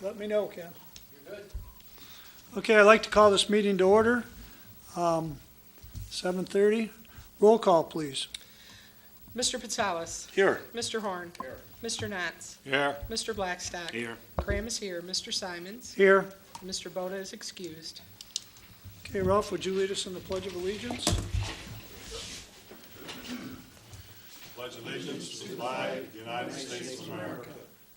Let me know, Ken. You're good. Okay, I'd like to call this meeting to order. 7:30. Roll call, please. Mr. Patsalis. Here. Mr. Horn. Here. Mr. Knotts. Here. Mr. Blackstock. Here. Graham is here. Mr. Simons. Here. Mr. Boda is excused. Okay, Ralph, would you lead us in the Pledge of Allegiance? Pledge allegiance to the flag of the United States of America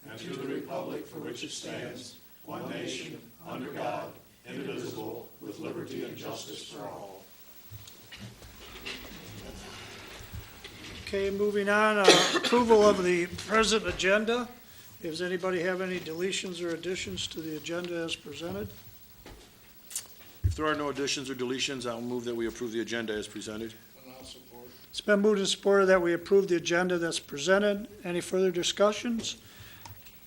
and to the republic for which it stands, one nation, under God, indivisible, with liberty and justice for all. Okay, moving on, approval of the present agenda. Does anybody have any deletions or additions to the agenda as presented? If there are no additions or deletions, I'll move that we approve the agenda as presented. It's been moved and supported that we approve the agenda that's presented. Any further discussions?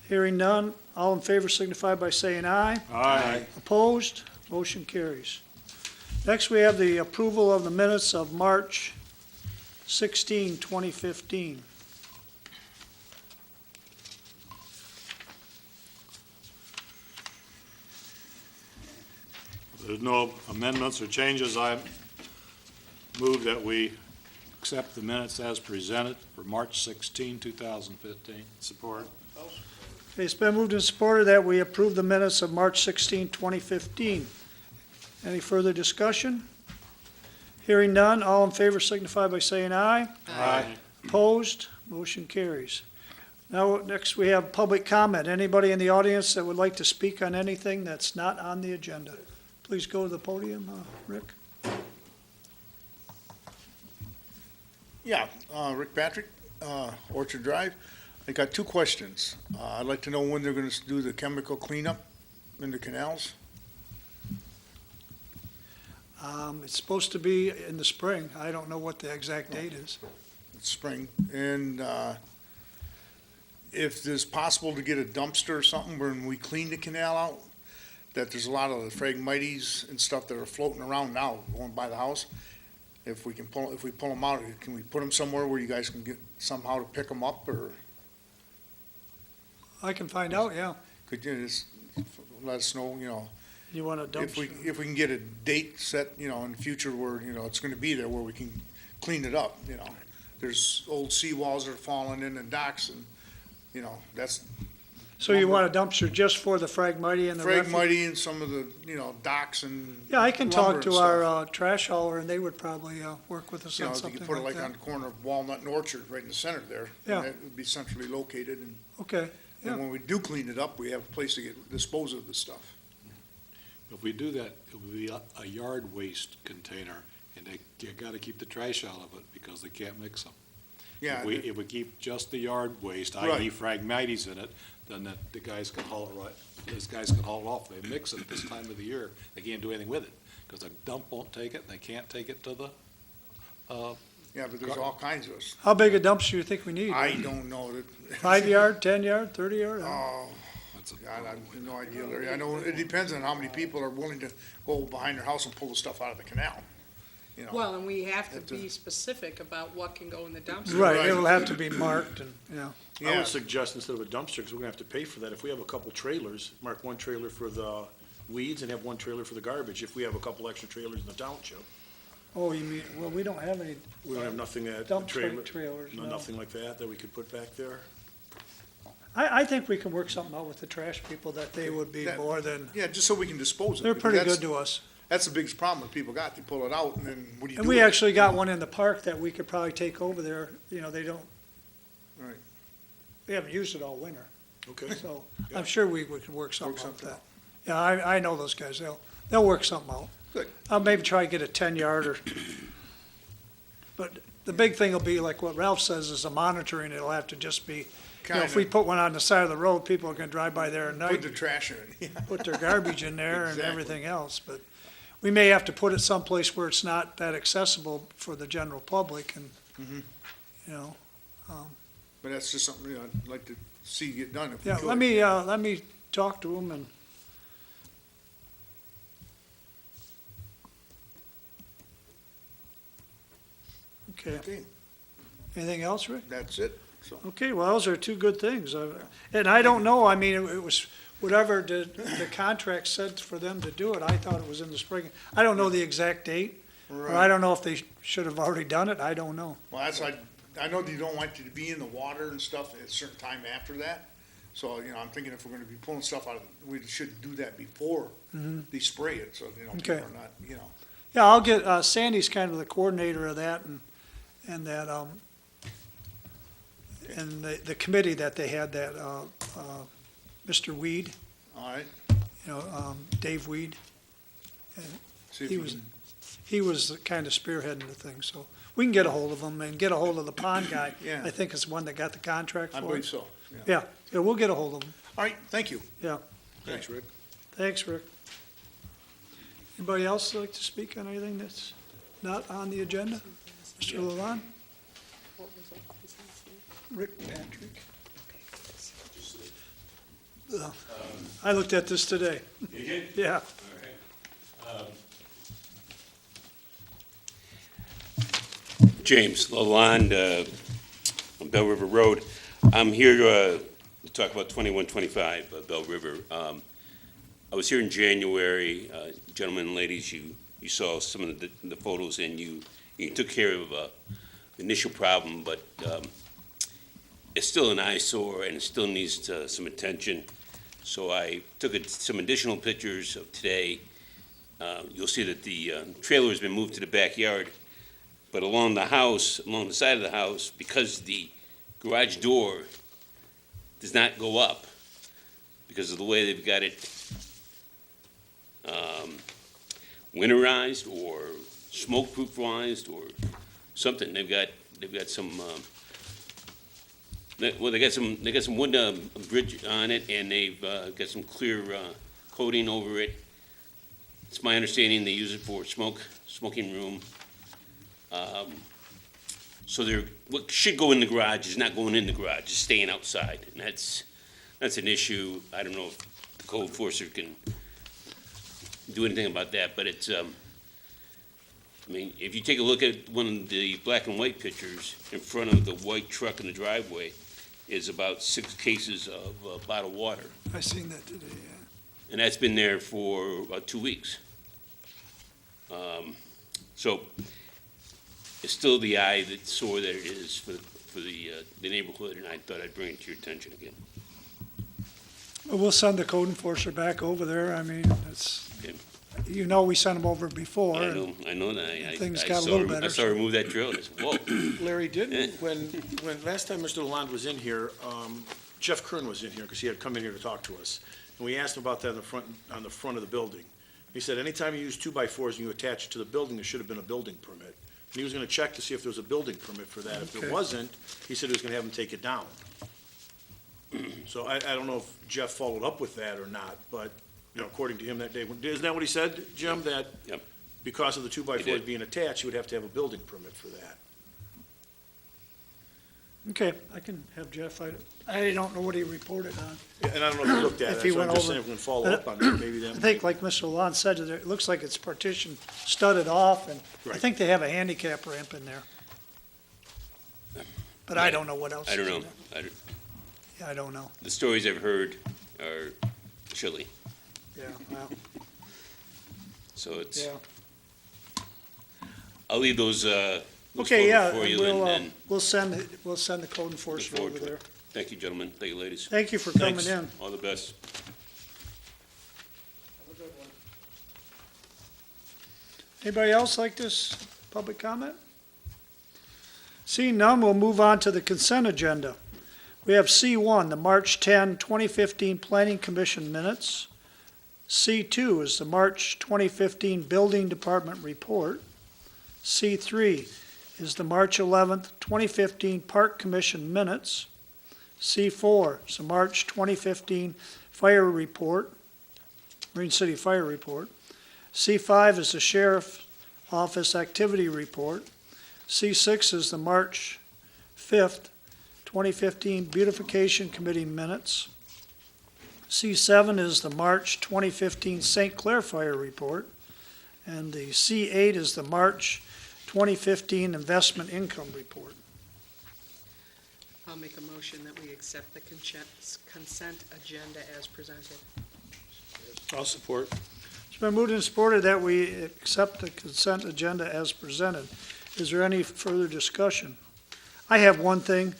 Hearing none, all in favor signify by saying aye. Aye. Opposed? Motion carries. Next, we have the approval of the minutes of March 16, 2015. If there's no amendments or changes, I move that we accept the minutes as presented for March 16, 2015. Support. Okay, it's been moved and supported that we approve the minutes of March 16, 2015. Any further discussion? Hearing none, all in favor signify by saying aye. Aye. Opposed? Motion carries. Now, next we have public comment. Anybody in the audience that would like to speak on anything that's not on the agenda? Please go to the podium, Rick. Yeah, Rick Patrick, Orchard Drive. I got two questions. I'd like to know when they're gonna do the chemical cleanup in the canals. It's supposed to be in the spring. I don't know what the exact date is. It's spring, and, if it's possible to get a dumpster or something when we clean the canal out, that there's a lot of the phragmites and stuff that are floating around now, going by the house. If we pull them out, can we put them somewhere where you guys can get somehow to pick them up, or I can find out, yeah. could you just let us know, You want a if we dumpster? can get a date set, in the future where, it's gonna be there, where we can clean it up, There's old seawalls that are falling in and docks, and, that's So you want a dumpster just for the Phragmite and the refuse? Phragmite and some of the, docks and. Yeah, I can lumber talk to and our trash hauler, and they would probably work with us You on know, you something could put it like like on that. the corner of Walnut and Orchard, right in the center there. Yeah. And that would be centrally located, and Okay, yeah. when we do clean it up, we have a place to dispose of the stuff. If we do that, it will be a yard waste container, and you gotta keep the trash out of it because they can't mix them. Yeah, If we keep just the yard waste, i.e. Right. Phragmites in it, then the guys can haul it right, those guys can haul it off. They mix it this time of the year, they can't do anything with it, because the dump won't take it, they can't take it to the, yeah, but there's all kinds of us. How big a dumpster do you think we need? I don't know that. 5 yard, 10 yard, 30 yard? Oh, what's it? God, I have no idea, Larry. I know it depends on how many people are willing to go behind their house and pull the stuff out of the canal. Well, and we have to Have to- be specific about what can go in the dumpster. Right, Right. it'll have to be marked and, I Yeah, would suggest instead of a dumpster, because we're gonna have to pay for that, if we have a couple trailers, mark one trailer for the weeds and have one trailer for the garbage, if we have a couple extra trailers in the township. oh, you mean, well, we don't have any We don't have nothing at dump trailer, trailers, no. nothing like that we could put back there. I think we can work something out with the trash people that they would be That- more than, yeah, just so we can dispose of it. they're because pretty that's- good to us. That's the biggest problem that people got. They pull it out, and then what do you do? And we with it? actually got one in the park that we could probably take over there, they don't. Right. We haven't used it all winter, Okay. so Yeah. I'm sure we could work something out with something that. Yeah, I know those guys, they'll work something out. Good. I'll maybe try to get a 10 yard or, but the big thing will be like what Ralph says is the monitoring. It'll have to just be, if we Kinda. put one on the side of the road, people are gonna drive by there at Put night, the trash in it. Yeah. put their garbage in there and Exactly. everything else, but we may have to put it someplace where it's not that accessible for the general public and, Mhm. you know. But that's just something, I'd like to see get done if we Yeah, could. let me talk to them and. Okay, Okay, anything else, Rick? that's it, so. Okay, well, those are two good things. And I don't know, I mean, it was, whatever the contract said for them to do it, I thought it was in the spring. I don't know the exact date, or I don't know if they should have already done it, I don't know. Well, that's like, I know you don't want you to be in the water and stuff at a certain time after that. So, I'm thinking if we're gonna be pulling stuff out of, we should do that before they spray it, so, people Okay. are not, Yeah, I'll get, Sandy's kind of the coordinator of that, and that, and the committee that they had, that, Mr. Weed, all right? Dave Weed, See if he you was, can- he was kind of spearheading the thing, so we can get a hold of him and get a hold of the pond guy. Yeah. I think it's the one that got the contract I for believe it. so, Yeah, we'll get a hold of him. All right, thank you. Thanks, Rick. Thanks, Rick. Anybody else like to speak on anything that's not on the agenda? Mr. Lalonde? What was it? His name? Rick Patrick? I looked at this today. You did? Yeah. James Lalonde, on Bell River Road. I'm here to talk about 2125 Bell River. I was here in January. Gentlemen and ladies, you saw some of the photos, and you took care of the initial problem, but it's still an eyesore, and it still needs some attention. So I took some additional pictures of today. You'll see that the trailer has been moved to the backyard, but along the house, along the side of the house, because the garage door does not go up because of the way they've got it winterized or smoke-proofized or something. They've got some. They got some wood bridge on it, and they've got some clear coating over it. It's my understanding they use it for smoking room. So what should go in the garage is not going in the garage, it's staying outside, and that's an issue. I don't know if the code enforcer can do anything about that, but it's, I mean, if you take a look at one of the black and white pictures in front of the white truck in the driveway, is about 6 cases of bottled water, I seen that today, yeah. and that's been there for about 2 weeks. So it's still the eye that's sore that it is for the neighborhood, and I thought I'd bring it to your attention again. Well, we'll send the code enforcer back over there. I mean, it's, Okay. We sent him over before. I and know that. Things I got a saw little her- I better, saw her move that trailer, and I said, whoa. Larry, when last time Mr. Lalonde was in here, Jeff Kern was in here, because he had come in here to talk to us, and we asked him about that on the front of the building. He said, anytime you use 2x4s and you attach it to the building, there should have been a building permit. And he was gonna check to see if there was a building permit for that. If Okay. there wasn't, he said he was gonna have him take it down. So I don't know if Jeff followed up with that or not, but, according to him that day, isn't that what he said, Jim, that Yep. because of the He 2x4s did. being attached, you would have to have a building permit for that? Okay, I can have Jeff, I don't know what he reported on. Yeah, and I don't know if you looked at If it, he so I'm went just over- saying if we can follow up on that, maybe I then. think, like Mr. Lalonde said, it looks like it's partition studded off, and I Right. think they have a handicap ramp in there. But I don't know what else. I don't is in know. there. Yeah, I don't know. The stories I've heard are chilly, Yeah, well, so it's, yeah. I'll leave those Okay, yeah, photos for you, we'll, and we'll send the code enforcement forward over to there. it. Thank you, gentlemen. Thank you, ladies. Thank you for coming Thanks. in. All the best. Anybody else like this public comment? Seeing none, we'll move on to the consent agenda. We have C1, the March 10, 2015 Planning Commission minutes. C2 is the March 2015 Building Department report. C3 is the March 11th, 2015 Park Commission minutes. C4 is the March 2015 Fire Report, Marine City Fire Report. C5 is the Sheriff's Office Activity Report. C6 is the March 5th, 2015 Beautification Committee minutes. C7 is the March 2015 St. Clair Fire Report. And the C8 is the March 2015 Investment Income Report. I'll make a motion that we accept the consent agenda as presented. I'll support. It's been moved and supported that we accept the consent agenda as presented. Is there any further discussion? I have one thing.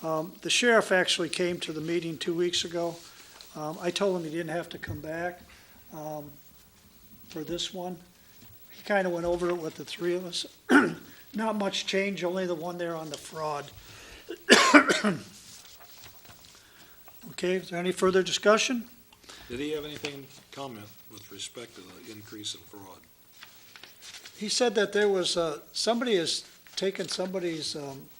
The sheriff actually came to the meeting 2 weeks ago. I told him he didn't have to come back for this one. He kind of went over it with the three of us. Not much change, only the one there on the fraud. Okay, is there any further discussion? Did he have anything to comment with respect to the increase in fraud? He said that there was, somebody has taken somebody's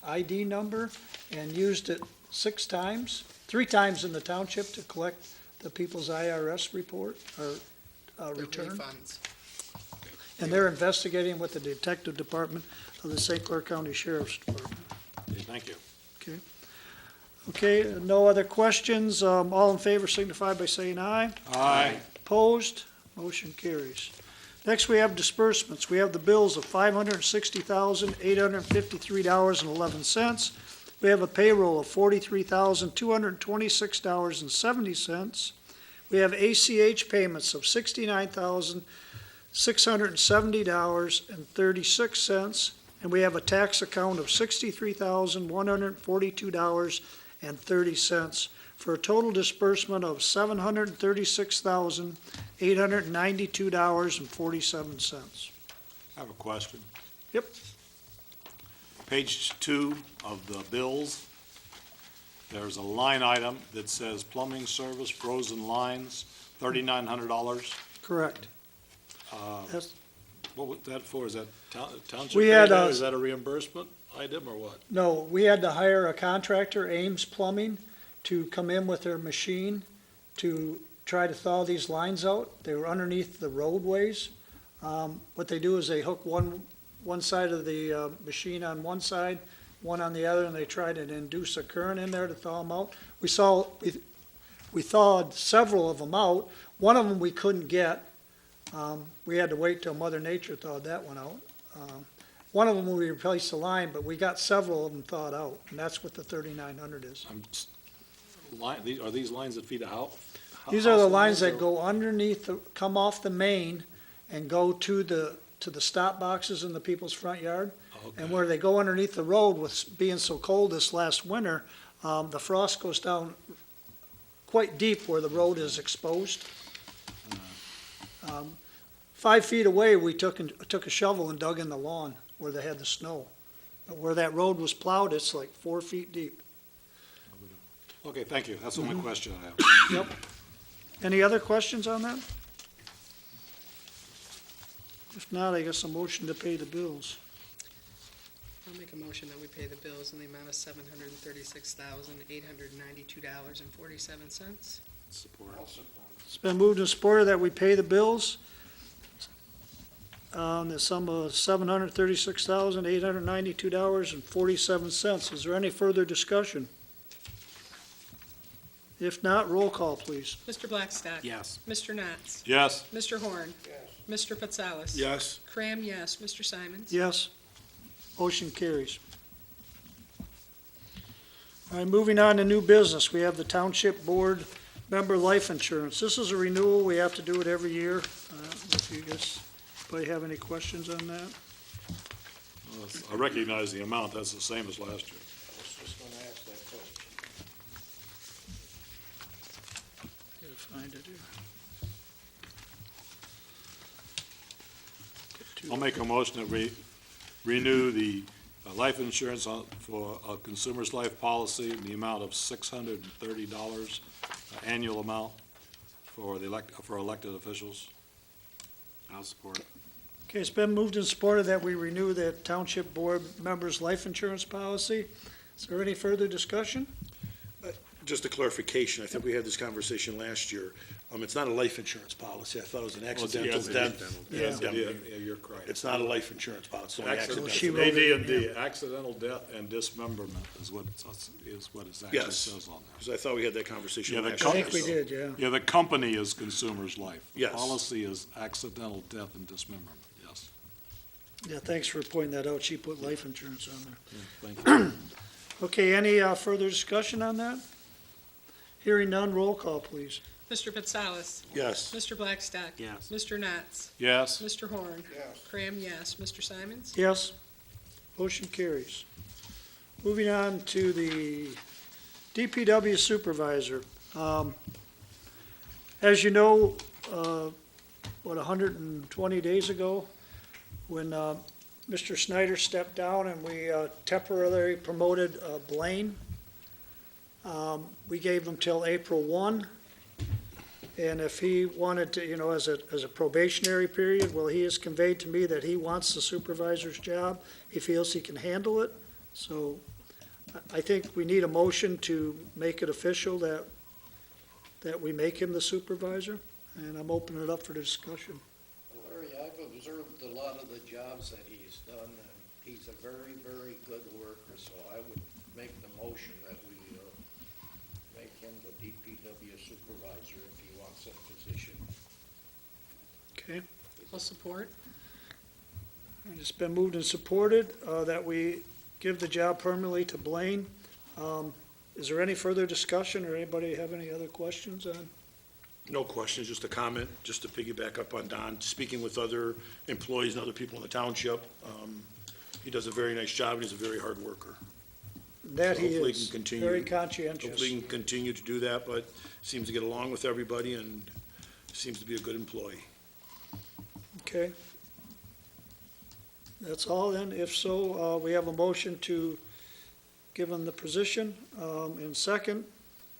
ID number and used it 6 times, 3 times in the township to collect the people's IRS report or The return. refunds. And they're investigating with the detective department of the St. Clair County Sheriff's Department. Okay, thank you. Okay, no other questions. All in favor signify by saying aye. Aye. Opposed? Motion carries. Next, we have disbursements. We have the bills of $560,853.11. We have a payroll of $43,226.70. We have ACH payments of $69,670.36. And we have a tax account of $63,142.30 for a total disbursement of $736,892.47. I have a question. Yep. Page 2 of the bills, there's a line item that says plumbing service, frozen lines, $3,900. Correct. That's- What was that for? Is that township? We had, payday? Is that a reimbursement item or what? No, we had to hire a contractor, Ames Plumbing, to come in with their machine to try to thaw these lines out. They were underneath the roadways. What they do is they hook one side of the machine on one side, one on the other, and they try to induce a current in there to thaw them out. We thawed several of them out. One of them we couldn't get. We had to wait till Mother Nature thawed that one out. One of them we replaced the line, but we got several of them thawed out, and that's what the 3,900 is. Are these lines that feed a house? These are the house lines that or- go underneath, come off the main and go to the stop boxes in the people's front yard. Okay. And where they go underneath the road, with being so cold this last winter, the frost goes down quite deep where the road is exposed. 5 feet away, we took a shovel and dug in the lawn where they had the snow. But where that road was plowed, it's like 4 feet deep. Okay, thank you. That's the only question I have. Yep. Any other questions on that? If not, I guess a motion to pay the bills. I'll make a motion that we pay the bills in the amount of $736,892.47. Support. It's been moved and supported that we pay the bills. The sum of $736,892.47. Is there any further discussion? If not, roll call, please. Mr. Blackstock. Yes. Mr. Knotts. Yes. Mr. Horn. Mr. Potsalis. Yes. Cram, yes. Mr. Simons. Yes. Motion carries. All right, moving on to new business. We have the Township Board member life insurance. This is a renewal. We have to do it every year. If you guys probably have any questions on that? I recognize the amount. That's the same as last year. Gotta find it here. I'll make a motion that we renew the life insurance for a consumer's life policy in the amount of $630 annual amount for elected officials. I'll support it. Okay, it's been moved and supported that we renew the Township Board members' life insurance policy. Is there any further discussion? Just a clarification, I think we had this conversation last year. It's not a life insurance policy. I thought it was an accidental yes, it death. is. Yeah, you're correct. It's not a life insurance policy, it's only accidental. She wrote it in AD&D, accidental death and dismemberment is what it actually Yes. says on there. Because I thought we had that conversation Yeah, the last I year. think we so- did, yeah. Yeah, the company is Consumer's Life. The Yes. policy is accidental death and dismemberment, yes. Yeah, thanks for pointing that out. She put life insurance on there. Yeah, thank you. Okay, any further discussion on that? Hearing none, roll call, please. Mr. Patsalis? Yes. Mr. Blackstock? Yes. Mr. Knotts? Yes. Mr. Horn? Yes. Cram, yes. Mr. Simons? Yes. Motion carries. Moving on to the DPW supervisor. As you know, 120 days ago, when Mr. Snyder stepped down and we temporarily promoted Blaine, we gave him till April 1. And if he wanted to, as a probationary period, well, he has conveyed to me that he wants the supervisor's job. He feels he can handle it. So I think we need a motion to make it official that we make him the supervisor. And I'm opening it up for discussion. Larry, I've observed a lot of the jobs that he's done, and he's a very, very good worker, so I would make the motion that we make him the DPW supervisor if he wants that position. Okay? I'll support. It's been moved and supported that we give the job permanently to Blaine. Is there any further discussion, or anybody have any other questions on? No questions, just a comment, just to piggyback up on Don, speaking with other employees and other people in the township. He does a very nice job, and he's a very hard worker. That So he hopefully is, can continue- very conscientious. Hopefully he can continue to do that, but seems to get along with everybody and seems to be a good employee. Okay. That's all then. If so, we have a motion to give him the position. And second,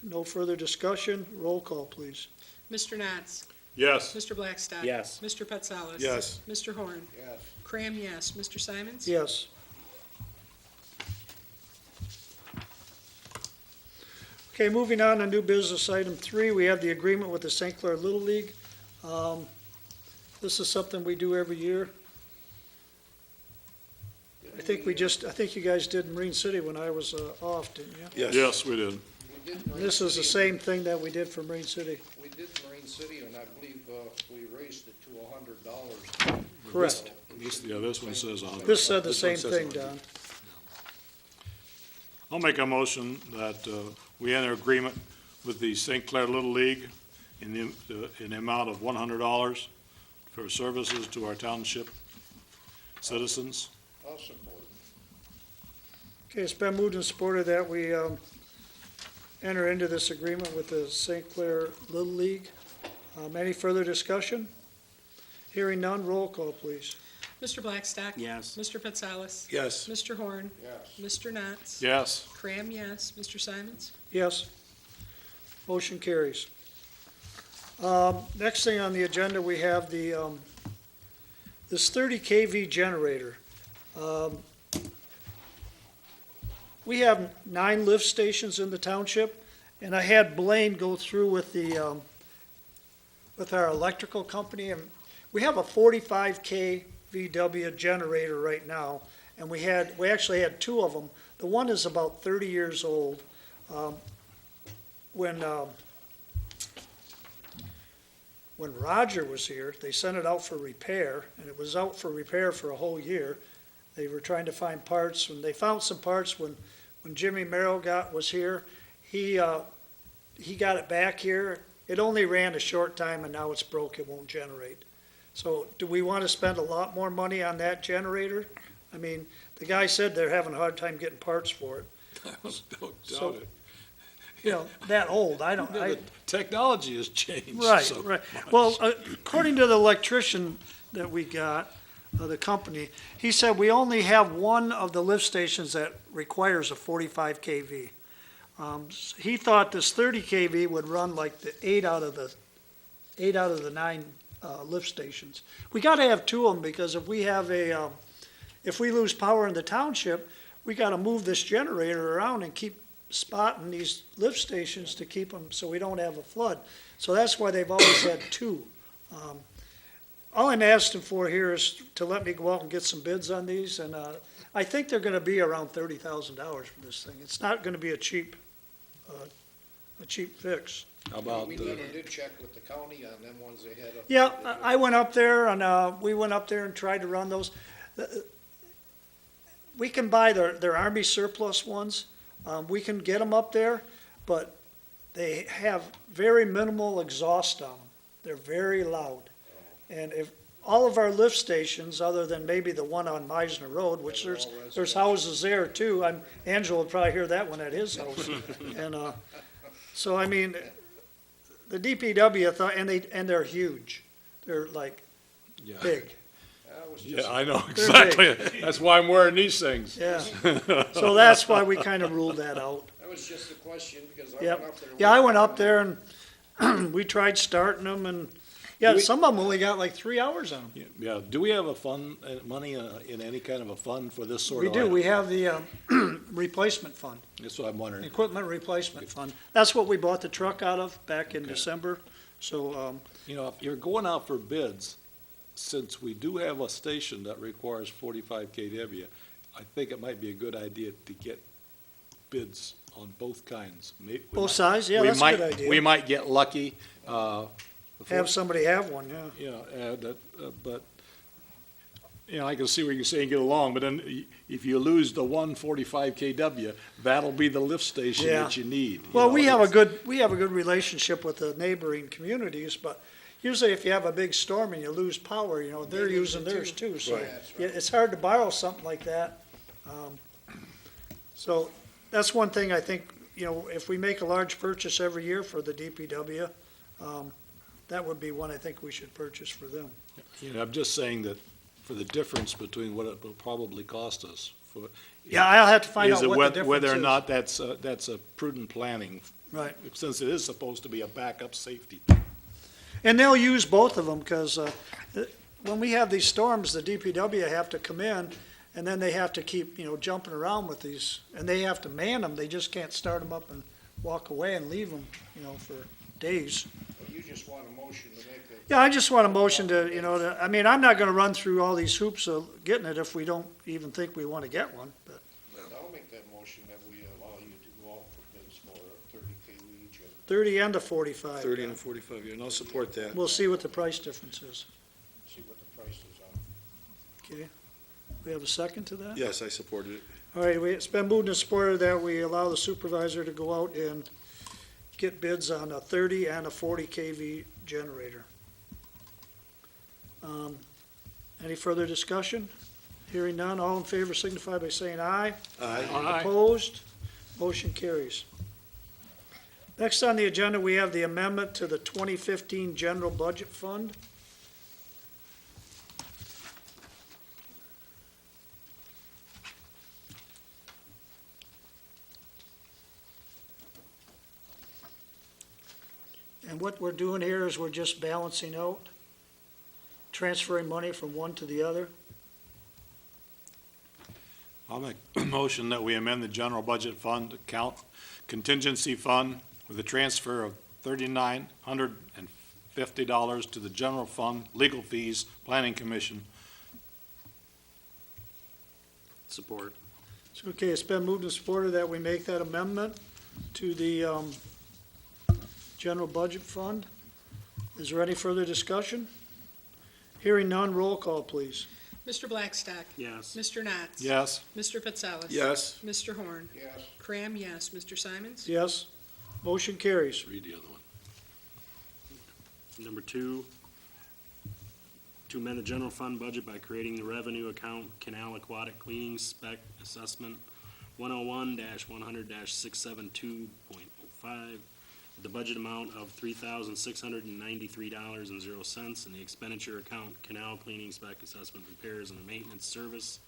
no further discussion. Roll call, please. Mr. Knotts? Yes. Mr. Blackstock? Yes. Mr. Patsalis? Yes. Mr. Horn? Yes. Cram, yes. Mr. Simons? Yes. Okay, moving on to new business item 3, we have the agreement with the St. Clair Little League. This is something we do every year. I think you guys did in Marine City when I was off, didn't you? Yes, we did. We did Marine This is the City- same thing that we did for Marine City. We did Marine City, and I believe we raised it to $100. Correct. This one says 100. This said the This one same says thing, 100. Don. I'll make a motion that we enter agreement with the St. Clair Little League in the amount of $100 for services to our township citizens. I'll support. Okay, it's been moved and supported that we enter into this agreement with the St. Clair Little League. Any further discussion? Hearing none, roll call, please. Mr. Blackstock? Yes. Mr. Patsalis? Yes. Mr. Horn? Yes. Mr. Knotts? Yes. Cram, yes. Mr. Simons? Yes. Motion carries. Next thing on the agenda, we have this 30 kV generator. We have 9 lift stations in the township, and I had Blaine go through with with our electrical company, and we have a 45 kVW generator right now, and we actually had 2 of them. The one is about 30 years old. When Roger was here, they sent it out for repair, and it was out for repair for a whole year. They were trying to find parts, and they found some parts when Jimmy Merrill was here. He got it back here. It only ran a short time, and now it's broke. It won't generate. So do we want to spend a lot more money on that generator? I mean, the guy said they're having a hard time getting parts for it. Don't So- doubt it. That old, The technology has changed. Right, so right. much. Well, according to the electrician that we got, the company, he said we only have one of the lift stations that requires a 45 kV. He thought this 30 kV would run like the 8 out of the 9 lift stations. We got to have 2 of them, because if we lose power in the township, we got to move this generator around and keep spotting these lift stations to keep them so we don't have a flood. So that's why they've always had 2. All I'm asking for here is to let me go out and get some bids on these, and I think they're going to be around $30,000 for this thing. It's not going to be a cheap fix. How about, We never did check with the county on them ones they had up. Yeah, I went up there, and we went up there and tried to run those. We can buy their Army surplus ones. We can get them up there, but they have very minimal exhaust on them. They're very loud. And if, all of our lift stations, other than maybe the one on Meisner Road, which They're all there's residential. houses there too. Angela would probably hear that one at his house. And, so I mean, the DPW thought, and they're huge. They're like Yeah. big, That was Yeah, just, I know, They're exactly. That's why I'm wearing these things. yeah. So that's why we kind of ruled that out. that was just a question, because I Yep. went up there. Yeah, I went up there and we tried starting them and, yeah, some of them only got like 3 hours on them. Yeah, do we have a fund, money in any kind of a fund for this sort We of do, item? we have the replacement fund, That's what I'm wondering. equipment replacement fund. That's what we bought the truck out of back in December. So, You know, if you're going out for bids, since we do have a station that requires 45 kW, I think it might be a good idea to get bids on both kinds. both sides, yeah, that's a good We idea. might get lucky. Have somebody have one, yeah. Yeah, but, you know, I can see where you're saying get along, but then if you lose the 145 kW, that'll be the lift station Yeah. that you need. Well, You know, we have a it's- good relationship with the neighboring communities, but usually if you have a big storm and you lose power, you know, they're They lose using it theirs too. too, so. Right. That's Yeah, right. it's hard to borrow something like that. So that's one thing I think, you know, if we make a large purchase every year for the DPW, that would be one I think we should purchase for them. You know, I'm just saying that for the difference between what it will probably cost us for. Yeah, I'll have to find is out it what the difference is. Whether or not that's a prudent planning, Right. since it is supposed to be a backup safety. And they'll use both of them, because when we have these storms, the DPW have to come in, and then they have to keep, you know, jumping around with these, and they have to man them. They just can't start them up and walk away and leave them, you know, for days. you just want a motion to make it. Yeah, I just want a motion to, you know, I mean, I'm not gonna run through all these hoops of getting it if we don't even think we wanna get one, but, I'll make that motion that we allow you to go out for bids for 30 kW each. 30 and a 45. 30 and 45, yeah, and I'll support that. We'll see what the price difference is. See what the price is on. Okay? We have a second to that? Yes, I supported it. All right, it's been moved and supported that we allow the supervisor to go out and get bids on a 30 and a 40 kV generator. Any further discussion? Hearing none, all in favor signify by saying aye. Aye. Opposed? Motion carries. Next on the agenda, we have the amendment to the 2015 General Budget Fund. And what we're doing here is we're just balancing out, transferring money from one to the other. I'll make a motion that we amend the general budget fund account contingency fund with a transfer of $3,950 to the general fund, legal fees, planning commission. Support. So, okay, it's been moved and supported that we make that amendment to the general budget fund. Is there any further discussion? Hearing none, roll call, please. Mr. Blackstock. Yes. Mr. Knotts. Yes. Mr. Pitsalis. Yes. Mr. Horn. Yes, Cram, yes. Mr. Simons. Yes, motion carries. Read the other one. Number two, to amend the general fund budget by creating the revenue account canal aquatic cleaning spec assessment 101-100-672.05, the budget amount of $3,693.00, and the expenditure account canal cleaning spec assessment repairs and maintenance service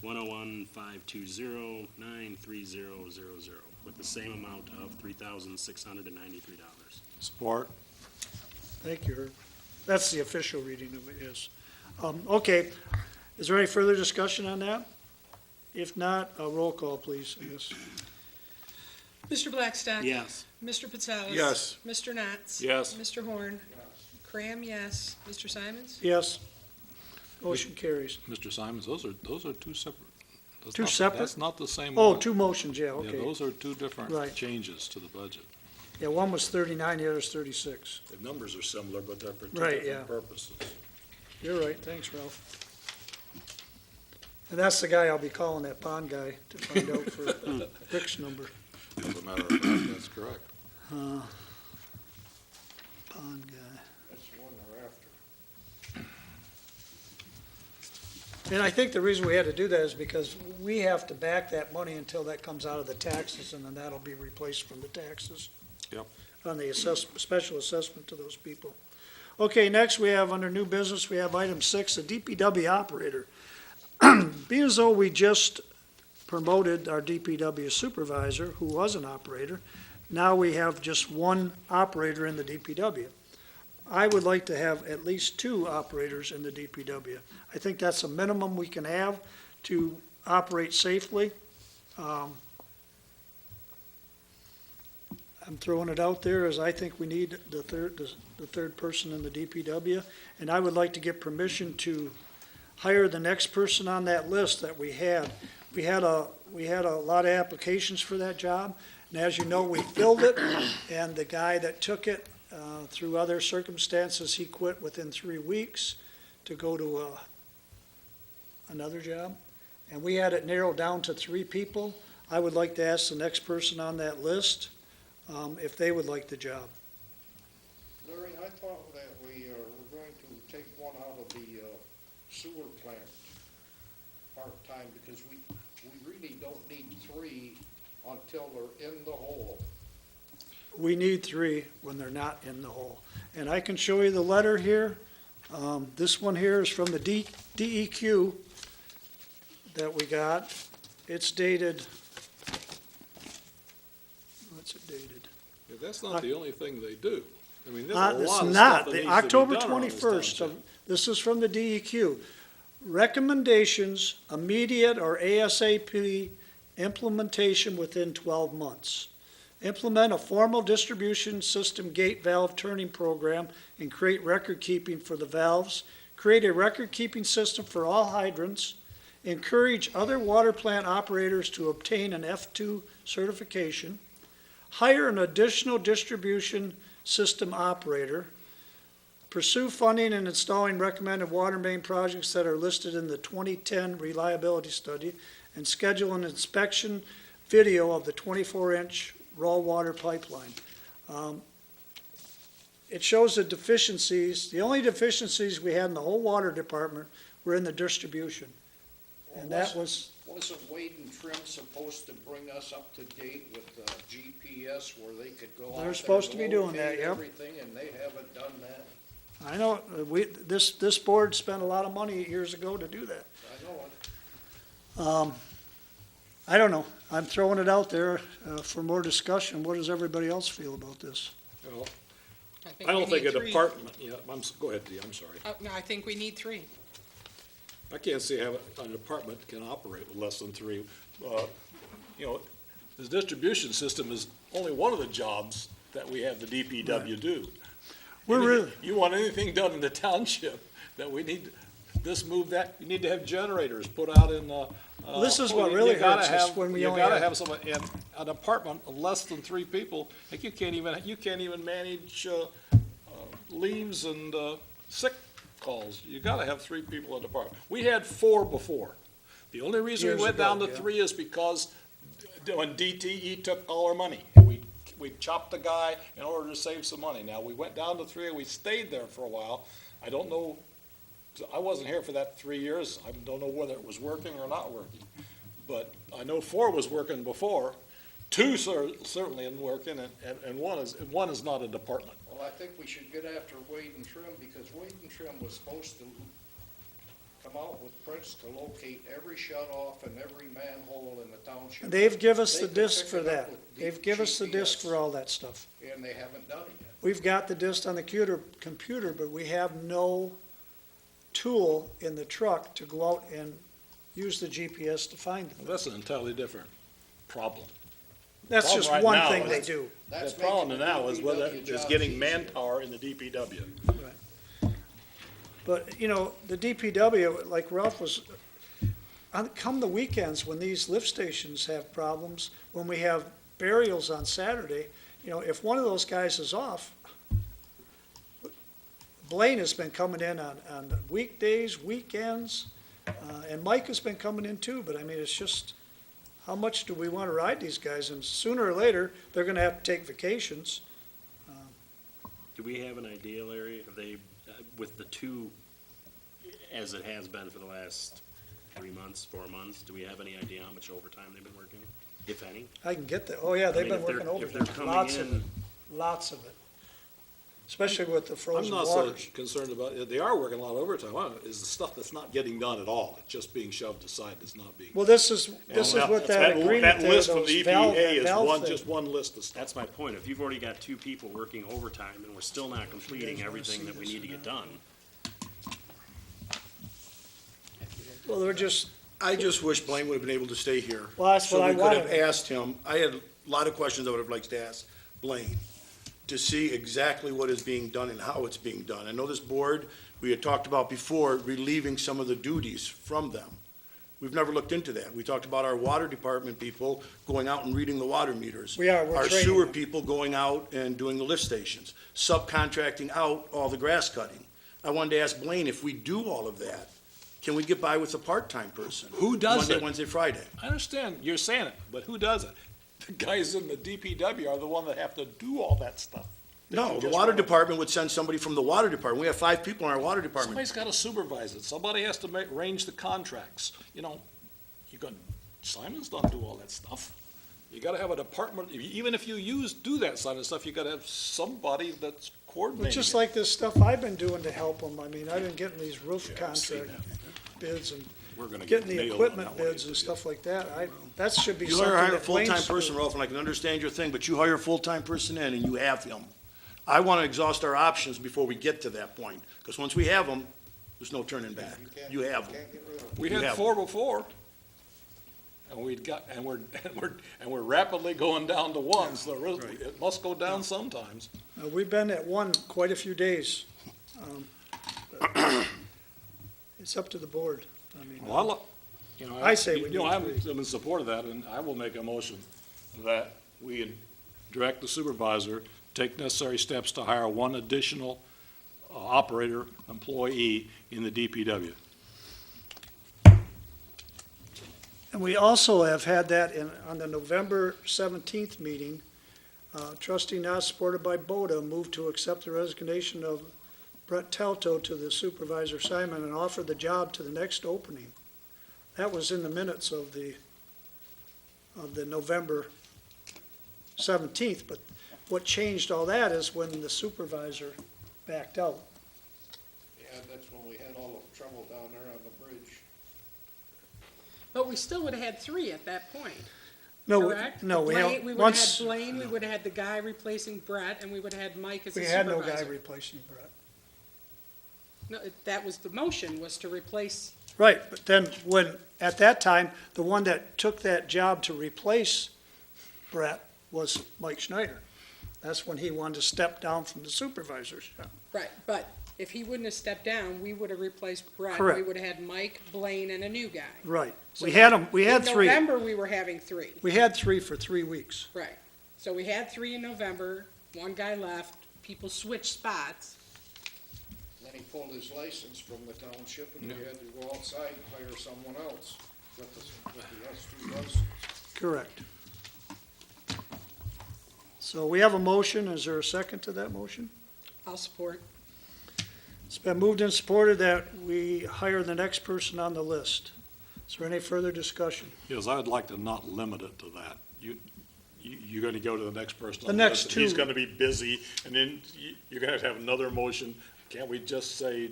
101-520-93000, with the same amount of $3,693. Support. Thank you, Herb. That's the official reading of it, yes. Okay, is there any further discussion on that? If not, a roll call, please, I guess. Mr. Blackstock. Yes. Mr. Pitsalis. Yes. Mr. Knotts. Yes. Mr. Horn. Cram, yes. Mr. Simons. Yes, motion carries. Mr. Simons, those are two separate. that's Two not- separate? That's not the same Oh, one. two motions, yeah, Yeah, okay. those are two different Right. changes to the budget. Yeah, one was 39, the other's 36. The numbers are similar, but they're for two Right, different yeah. purposes. You're right, thanks, Ralph. And that's the guy I'll be calling, that pond guy, to find out for Rick's number. As a matter of fact, that's correct. Pond guy. That's the one they're after. And I think the reason we had to do that is because we have to back that money until that comes out of the taxes, and then that'll be replaced from the taxes. Yep. On the special assessment to those people. Okay, next we have, under new business, we have item 6, a DPW operator. Being as though we just promoted our DPW supervisor, who was an operator, now we have just one operator in the DPW. I would like to have at least 2 operators in the DPW. I think that's a minimum we can have to operate safely. I'm throwing it out there as I think we need the third person in the DPW. And I would like to get permission to hire the next person on that list that we had. We had a lot of applications for that job. And as you know, we filled it, and the guy that took it, through other circumstances, he quit within 3 weeks to go to another job. And we had it narrowed down to 3 people. I would like to ask the next person on that list if they would like the job. Larry, I thought that we were going to take one out of the sewer plant part-time, because we really don't need 3 until they're in the hole. We need 3 when they're not in the hole. And I can show you the letter here. This one here is from the DEQ that we got. It's dated, what's it dated? Yeah, that's not the only thing they do. I mean, there's a It's lot of not. stuff that The needs to be October done around this 21st, township. this is from the DEQ. Recommendations, immediate or ASAP implementation within 12 months. Implement a formal distribution system gate valve turning program and create record keeping for the valves. Create a record keeping system for all hydrants. Encourage other water plant operators to obtain an F2 certification. Hire an additional distribution system operator. Pursue funding and installing recommended water main projects that are listed in the 2010 reliability study, and schedule an inspection video of the 24-inch raw water pipeline. It shows the deficiencies. The only deficiencies we had in the whole water department were in the distribution. And that was, Wasn't Wade and Trim supposed to bring us up to date with GPS where they could go out there They're supposed to be and doing that, locate yep. everything, and they haven't done that? I know, this board spent a lot of money years ago to do that. I know it. I don't know. I'm throwing it out there for more discussion. What does everybody else feel about this? Well, think I don't we think need a 3. department, yeah, go ahead, Dee, I'm sorry. No, I think we need 3. I can't see how a department can operate with less than 3. You know, this distribution system is only one of the jobs that we have the DPW do. We're really, You want anything done in the township that we need, this, move that, you need to have generators put out in, this is what you really gotta hurts us have- when we you only gotta have, have someone, and an apartment of less than 3 people, like you can't even manage, leaves and, sick calls. You gotta have 3 people in the department. We had 4 before. The only reason we Years went ago, down to yeah. 3 is because when DTE took all our money, and we chopped the guy in order to save some money. Now, we went down to 3, and we stayed there for a while. I don't know, I wasn't here for that 3 years. I don't know whether it was working or not working. But I know 4 was working before, 2 certainly isn't working, and 1 is not a department. Well, I think we should get after Wade and Trim, because Wade and Trim was supposed to come out with prints to locate every shut-off and every manhole in the township. they've given us They the could disc pick for it up that. with the They've given us the disc GPS. for all that stuff. And they haven't done it yet. We've got the disc on the computer, but we have no tool in the truck to go out and use the GPS to find Well, them. that's an entirely different problem. That's problem just right one now thing is- they do. That's The problem making now is whether, DPW is jobs getting easier. manpower in the DPW. But, you know, the DPW, like Ralph was, come the weekends when these lift stations have problems, when we have burials on Saturday, you know, if one of those guys is off, Blaine has been coming in on weekdays, weekends, and Mike has been coming in too, but I mean, it's just, how much do we want to ride these guys? And sooner or later, they're gonna have to take vacations. Do we have an idea, Larry, if they, with the two, as it has been for the last 3 months, 4 months, do we have any idea how much overtime they've been working, if any? I can get that. Oh, yeah, they've I mean, been working if they're overtime. coming Lots of in- it. Lots of it. Especially with the I'm frozen not so waters. concerned about, it. They are working a lot of overtime, is the stuff that's not getting done at all, it's just being shoved aside, it's not being. Well, this is what that agreement That there, list from those the valve, EPA is valve one, thing. just one list of stuff. That's my point. If you've already got 2 people working overtime and we're still not completing everything that we need to get done, Well, they're just, I just wish Blaine would have been able to stay here. Well, that's what I So we could have wanted. asked him, I had a lot of questions I would have liked to ask Blaine, to see exactly what is being done and how it's being done. I know this board, we had talked about before, relieving some of the duties from them. We've never looked into that. We talked about our water department people going out and reading the water meters. we're Our training sewer them. people going out and doing the lift stations, subcontracting out all the grass cutting. I wanted to ask Blaine, if we do all of that, can we get by with a part-time person? Who does Monday, it? Wednesday, Friday. I understand, you're saying it, but who does it? The guys in the DPW are the one that have to do all that stuff. No, the water department would send somebody from the water department. We have 5 people in our water department. Somebody's gotta supervise it, somebody has to arrange the contracts, Simon's don't do all that stuff. You gotta have a department, even if you do that side of stuff, you gotta have somebody that's But coordinating just it. like this stuff I've been doing to help them, I mean, I've been getting these roof Yeah, I've seen contract bids and We're gonna getting get the nailed on equipment that one, bids and yeah. stuff like that. That should be You something hire a that Blaine's full-time person, doing. Ralph, and I can understand your thing, but you hire a full-time person in and you have him. I want to exhaust our options before we get to that point, because once we have them, there's no turning back. You have them. Can't get rid of them. We You had have 4 before, and we're rapidly going down to 1, so it must go down sometimes. We've been at one quite a few days. But It's up to the board. I mean, Well, I say we I'm need in support of that, and I will make a motion that we direct the supervisor, take necessary steps to hire 1 additional operator, employee in the DPW. And we also have had that on the November 17th meeting. Trustee Nas, supported by Boda, moved to accept the resignation of Brett Telto to the Supervisor Simon and offer the job to the next opening. That was in the minutes of the November 17th, but what changed all that is when the supervisor backed out. Yeah, that's when we had all the trouble down there on the bridge. but we still would have had 3 at that point, No, correct? no, we Blaine- have, We would have once, had Blaine, we would have had the guy replacing Brett, and we would have had Mike as we the had no guy supervisor. replacing Brett. No, that was the motion, was to replace, Right, but then when, at that time, the one that took that job to replace Brett was Mike Schneider. That's when he wanted to step down from the supervisor's job. right, but if he wouldn't have stepped down, we would have replaced Brett. Correct. We would have had Mike, Blaine, and a new guy. Right, So we had them, we had In 3. November, we were having 3. We had 3 for 3 weeks. Right. So we had 3 in November, 1 guy left, people switched spots. Then he pulled his license from the township and we had to go outside and hire someone else with the S2 license. Correct. So we have a motion. Is there a second to that motion? I'll support. It's been moved and supported that we hire the next person on the list. Is there any further discussion? Yes, I would like to not limit it to that. You're gonna go to the next person. The on next list, and He's 2. gonna be busy, and then you're gonna have another motion. Can't we just say,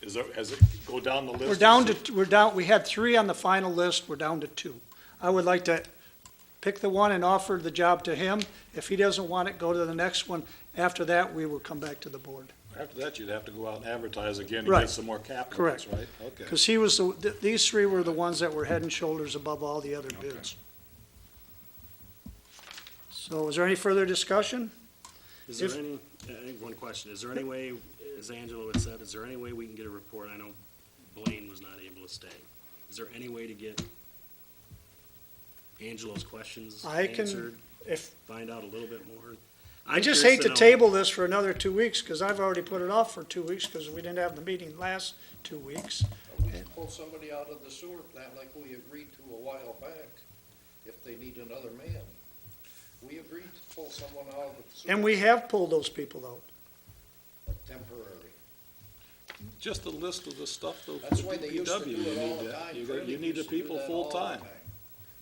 has it go down the list? We're down, we had 3 on the final list. We're down to 2. I would like to pick the one and offer the job to him. If he doesn't want it, go to the next one. After that, we will come back to the board. After that, you'd have to go out and advertise again and Right. get some more applicants, Correct. right? Okay. Because he was, these 3 were the ones that were head and shoulders above all the other bids. So is there any further discussion? is there If- any, one question, is there any way, as Angelo had said, is there any way we can get a report? I know Blaine was not able to stay. Is there any way to get Angelo's questions I can- answered, If, find out a little bit more? I I'm just curious hate to know- table this for another 2 weeks, because I've already put it off for 2 weeks, because we didn't have the meeting last 2 weeks. We should pull somebody out of the sewer plant like we agreed to a while back, if they need another man. We agreed to pull someone out of the sewer. And we have pulled those people out. Temporary. Just a list of the stuff of the That's why they used to DPW, do you it all need the that. time. You Freddie need the used to do people that all the full-time. time.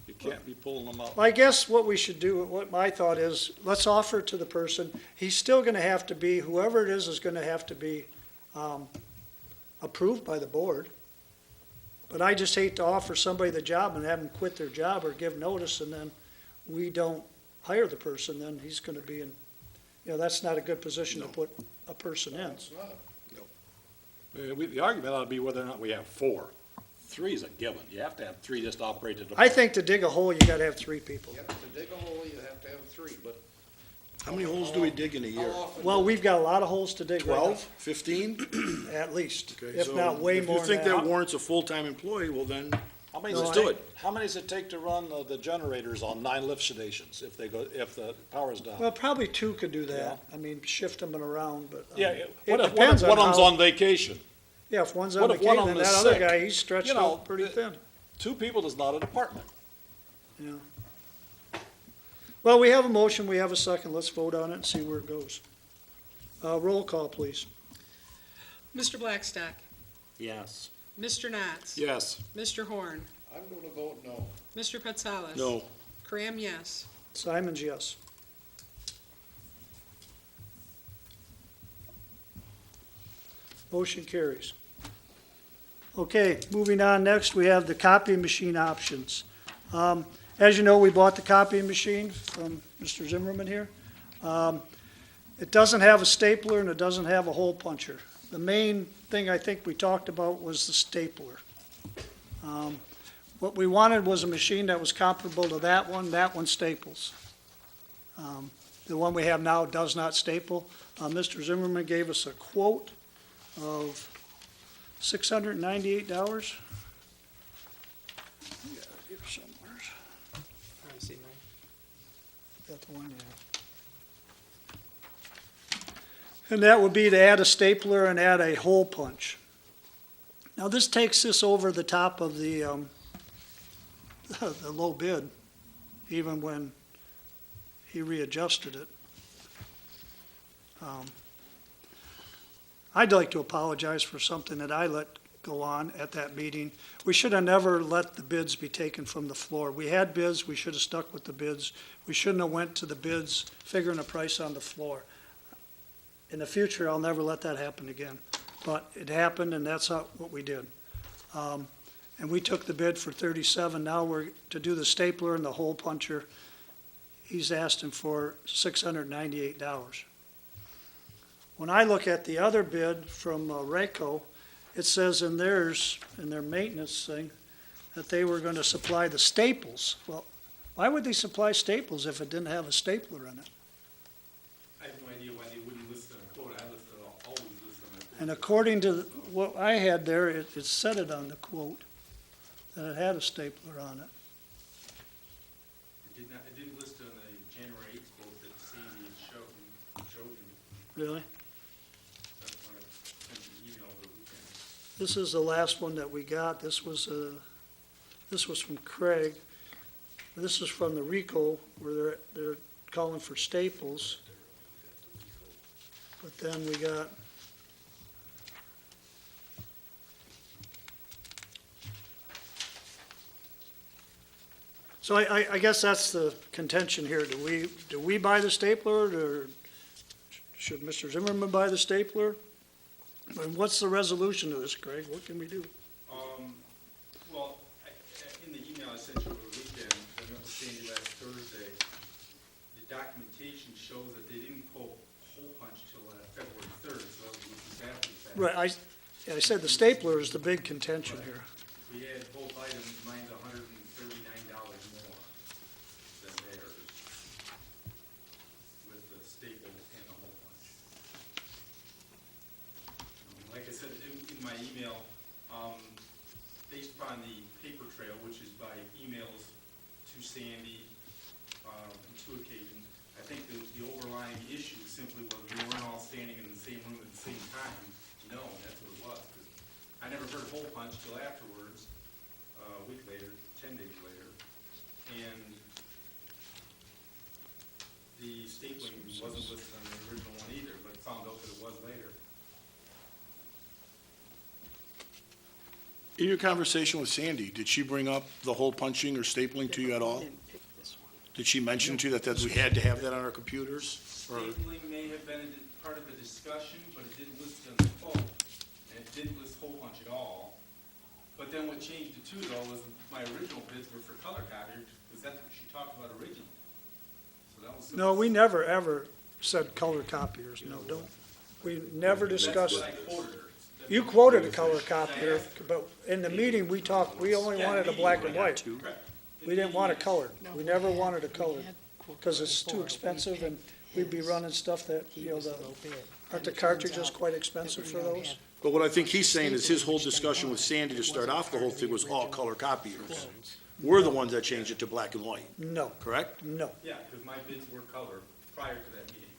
You can't be pulling them out. Well, I guess what we should do, what my thought is, let's offer it to the person. He's still gonna have to be, whoever it is gonna have to be, approved by the board. But I just hate to offer somebody the job and have them quit their job or give notice, and then we don't hire the person, then he's gonna be in, that's not a good position to put a person in. It's not. The argument ought to be whether or not we have 4. 3 is a given. You have to have 3 just to operate the I department. think to dig a hole, you gotta have 3 people. You have to dig a hole, you have to have 3, but. How many holes do we dig in a year? How often? Well, we've got a lot of holes to dig right 12, 15? now, at least, Okay, if so not way more If you than think that that. warrants a full-time employee, well then, How many No, does I- it take, how many does it take to run the generators on 9 lift stations if the power's down? Well, probably 2 could do that. I mean, shift them around, but. Yeah, it what if depends one of on them's how- on vacation? Yeah, if one's on what if one of vacation, then them that is other sick? guy, he's stretched You know, out pretty thin. 2 people is not a department. Yeah. Well, we have a motion, we have a second, let's vote on it and see where it goes. Roll call, please. Mr. Blackstock, Yes. Mr. Knotts. Yes. Mr. Horn, I'm gonna vote no. Mr. Patsalis. no. Cram, yes. Simon's yes. Motion carries. Okay, moving on, next we have the copying machine options. As you know, we bought the copying machine from Mr. Zimmerman here. It doesn't have a stapler and it doesn't have a hole puncher. The main thing I think we talked about was the stapler. What we wanted was a machine that was comparable to that one staples. The one we have now does not staple. Mr. Zimmerman gave us a quote of $698. Got it here somewhere. I see mine. Got the one, yeah. And that would be to add a stapler and add a hole punch. Now, this takes this over the top of the low bid, even when he readjusted it. I'd like to apologize for something that I let go on at that meeting. We should have never let the bids be taken from the floor. We had bids, we should have stuck with the bids. We shouldn't have went to the bids figuring a price on the floor. In the future, I'll never let that happen again. But it happened, and that's what we did. And we took the bid for $37. Now we're, to do the stapler and the hole puncher, he's asking for $698. When I look at the other bid from Rayco, it says in theirs, in their maintenance thing, that they were going to supply the staples. Well, why would they supply staples if it didn't have a stapler in it? I have no idea why they wouldn't list it on a quote. I always list on a quote. And according to what I had there, it said it on the quote, that it had a stapler on it. It didn't list it on the January 8th quote that Sandy had showed you. Really? That's when I sent you an email over the weekend. This is the last one that we got. This was from Craig. This is from the Rico, where they're calling for staples. But then we got, so I guess that's the contention here. Do we buy the stapler, or should Mr. Zimmerman buy the stapler? And what's the resolution to this, Craig? What can we do? Well, in the email I sent you over the weekend, I met with Sandy last Thursday. The documentation shows that they didn't quote hole punch till February 3rd, so that was after the fact. Right, I said the stapler is the big contention here. We had both items, mine's $139 more than theirs, with the staple and the hole punch. Like I said in my email, based upon the paper trail, which is by emails to Sandy on 2 occasions, I think the overlying issue simply was we weren't all standing in the same room at the same time. No, that's what it was. 'Cause I never heard hole punch till afterwards, a week later, 10 days later. And the stapling wasn't listed on the original one either, but found out that it was later. In your conversation with Sandy, did she bring up the hole punching or stapling to you at all? Did she mention to you that we had to have that on our computers? Or- Stapling may have been part of the discussion, but it didn't list it on the quote, and it didn't list hole punch at all. But then what changed it too, though, was my original bids were for color copier, because that's what she talked about originally. So that was. No, we never, ever said color copiers, no, don't. We never discussed, That's what I quoted her. you quoted a color copier, but in the meeting, we talked, we only wanted a black and white. Correct. We didn't want a colored. We never wanted a colored, because it's too expensive, and we'd be running stuff that, you know, aren't the cartridges quite expensive for those? But what I think he's saying is his whole discussion with Sandy to start off the whole thing was all color copiers. We're the ones that changed it to black and white, No, correct? no. Yeah, because my bids were color prior to that meeting.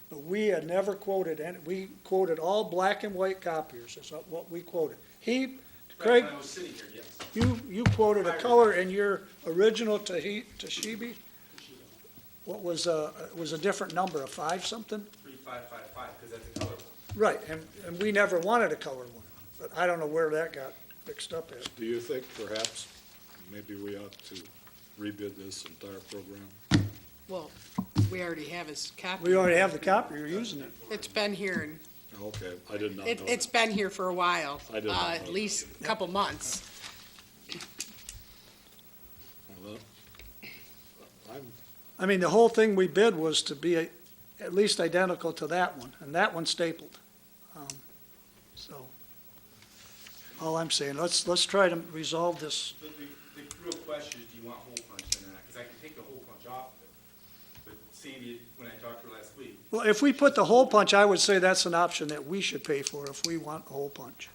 But we had never quoted, and we quoted all black and white copiers, is what we quoted. Craig, Right when I was sitting here, yes. you quoted a color in your original Toshiba. What was, it was a different number, a 5 something? 3555, because that's a color one. Right, and we never wanted a colored one, but I don't know where that got mixed up at. Do you think perhaps maybe we ought to rebid this entire program? Well, we already have his copy. We already have the copy, you're using it. It's been here, and Okay, I did not know it's that. been here for a while, I did not know at that. least a couple months. Well, I'm, I mean, the whole thing we bid was to be at least identical to that one, and that one stapled. So, all I'm saying, let's try to resolve this. The real question is, do you want hole punch in or not? Because I can take the hole punch off of it. But Sandy, when I talked to her last week, Well, if we put the hole punch, I would say that's an option that we should pay for if we want a hole punch.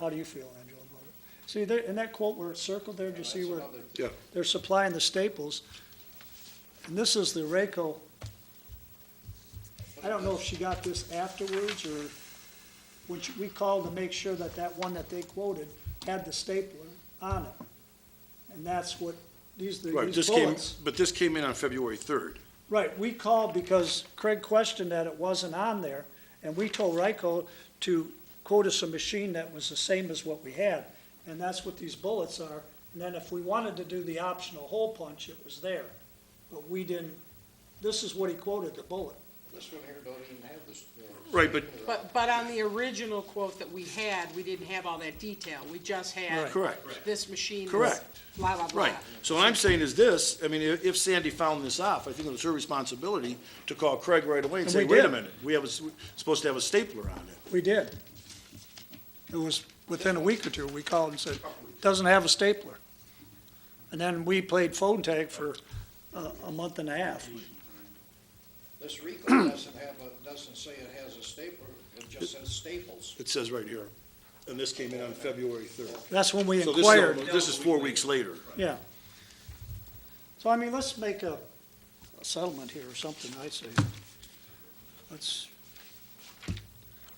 How do you feel, Angela, about it? See, there, in that quote where it's circled there, do you see where Yeah. they're supplying the staples? And this is the Rayco. I don't know if she got this afterwards or when we called to make sure that that one that they quoted had the stapler on it. And that's what, these Right, these bullets. but this came in on February 3rd. Right, we called because Craig questioned that it wasn't on there, and we told Ryko to quote us a machine that was the same as what we had, and that's what these bullets are. And then if we wanted to do the optional hole punch, it was there, but we didn't, this is what he quoted, the bullet. This one here don't even have this. Right, but, But on the original quote that we had, we didn't have all that detail. We just had correct, this machine. was Correct. Blah, blah, blah. right. So what I'm saying is this, I mean, if Sandy found this off, I think it was her responsibility to call Craig right away and And say, we wait a did. minute, we're supposed to have a stapler on it. We did. It was within a week or two, we called and said, doesn't have a stapler. And then we played phone tag for a month and a half. This Rico doesn't say it has a stapler, it just says staples. It says right here, and this came in on February 3rd. That's when we So inquired. this is 4 weeks later. Yeah. So, I mean, let's make a settlement here or something, I'd say. Let's,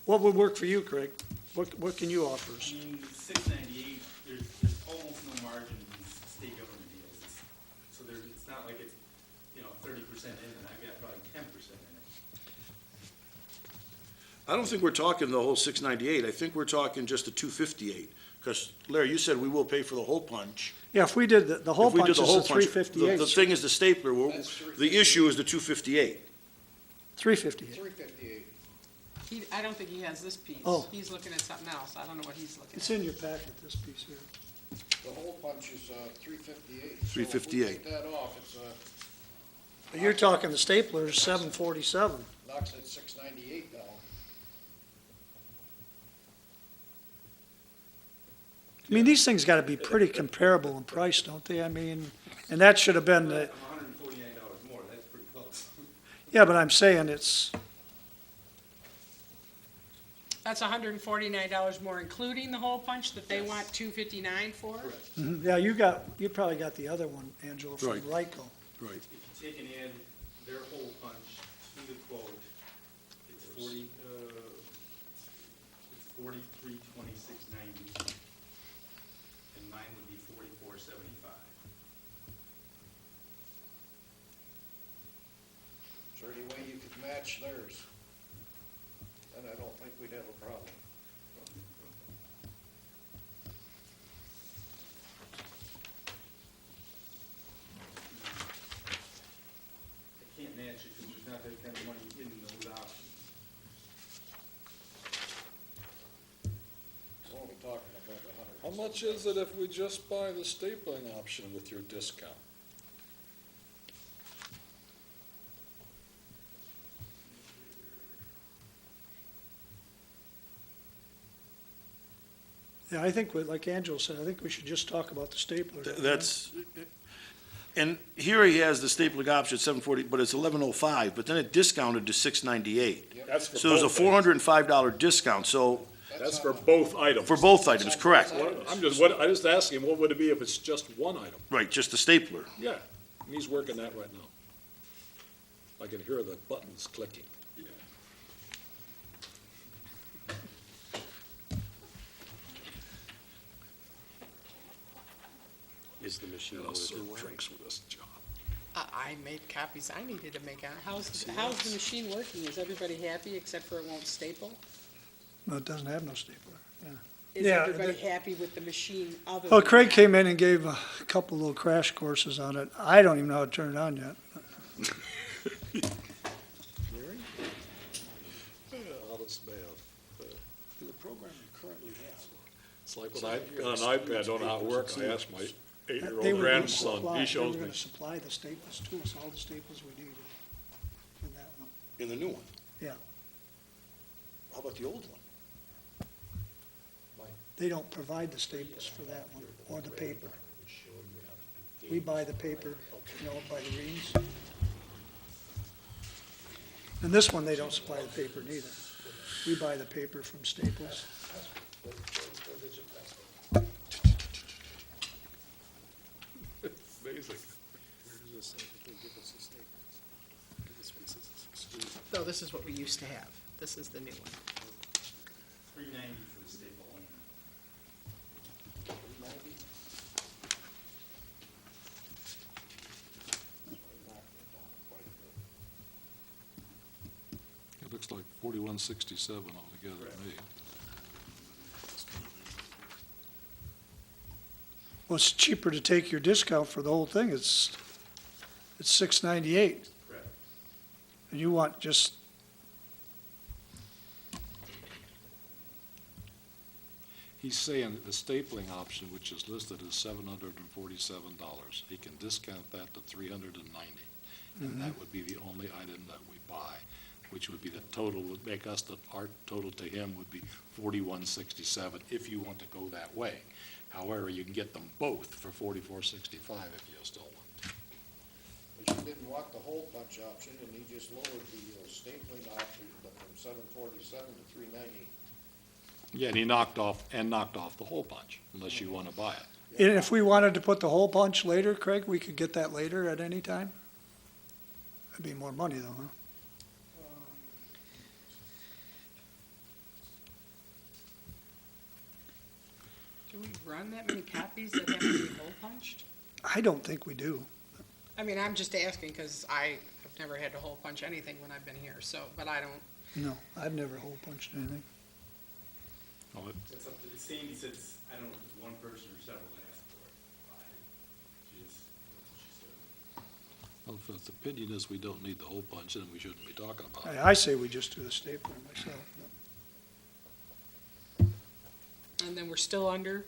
what would work for you, Craig? What can you offer us? I mean, 698, there's almost no margin in these state government deals. So it's not like it's, 30% in, and I've got probably 10% in it. I don't think we're talking the whole 698, I think we're talking just the 258. Because Larry, you said we will pay for the hole punch. Yeah, if we did the hole If we did punch, the is hole a punch, 358. The thing is the stapler, That's the issue is the 258. 358. 358. I don't think he has this piece. Oh. He's looking at something else. I don't know what he's looking It's at. in your packet, this piece here. The hole punch is 358. 358. So if we take that off, it's But you're talking the stapler is 747. knocks that 698 down. I mean, these things gotta be pretty comparable in price, don't they? I mean, and that should have been, $149 more, that's pretty close. yeah, but I'm saying it's, That's $149 more, including the hole punch that they want $259 for? yeah, you probably got the other one, Angela, from Right. Ryko. Right. If you take and add their hole punch to the quote, it's $326.90. And mine would be $44.75. Is there any way you could match theirs? Then I don't think we'd have a problem. I can't match it because there's not that kind of money in those options. We're only talking about How much is it if we just buy the stapling option with your discount? Yeah, I think, like Angelo said, I think we should just talk about the stapler. That's, and here he has the stapling option at 740, but it's 1105, but then it discounted to 698. That's for So there's a both items. $405 discount, so, That's for both items. for both items, correct. I just asking, what would it be if it's just one item? Right, just the stapler. Yeah, and he's working that right now. I can hear the buttons clicking. Is the machine I'll working serve well? drinks with this job. I made copies I needed to make out. How's the machine working? Is everybody happy except for it won't staple? No, it doesn't have no stapler, yeah. Is Yeah, everybody happy with the machine other Well, than Craig that? came in and gave a couple little crash courses on it. I don't even know how to turn it on yet. Honest man. The program you currently have. It's like when I got an iPad, I don't know how it works, I asked my They 8-year-old were gonna grandson, supply- he shows They were me. gonna supply the staples to us, all the staples we needed in that one. In the new one? Yeah. How about the old one? They don't provide the staples for that one, or the paper. We buy the paper, by the reams. And this one, they don't supply the paper neither. We buy the paper from Staples. Amazing. No, this is what we used to have. This is the new one. $3.90 for the staple only. It looks like 4167 altogether to me. Well, it's cheaper to take your discount for the whole thing. It's $6.98. Correct. And you want just, He's saying that the stapling option, which is listed as $747, he can discount that to $390. And that would be the only item that we buy, which would be the total, would make us, our total to him would be $4167 if you want to go that way. However, you can get them both for $4465 if you still want. But you didn't want the hole punch option, and he just lowered the stapling option from 747 to 390. Yeah, and he knocked off the hole punch, unless you want to buy it. and if we wanted to put the hole punch later, Craig, we could get that later at any time? That'd be more money though, huh? Do we run that many copies that have to be hole punched? I don't think we do. I mean, I'm just asking because I have never had to hole punch anything when I've been here, so, but I don't. No, I've never hole punched anything. Well, That's up to, Sandy says, I don't know if it's one person or several that asked for it. She said. Well, if his opinion is we don't need the hole punch, then we shouldn't be talking about it. I say we just do the stapler myself. And then we're still under,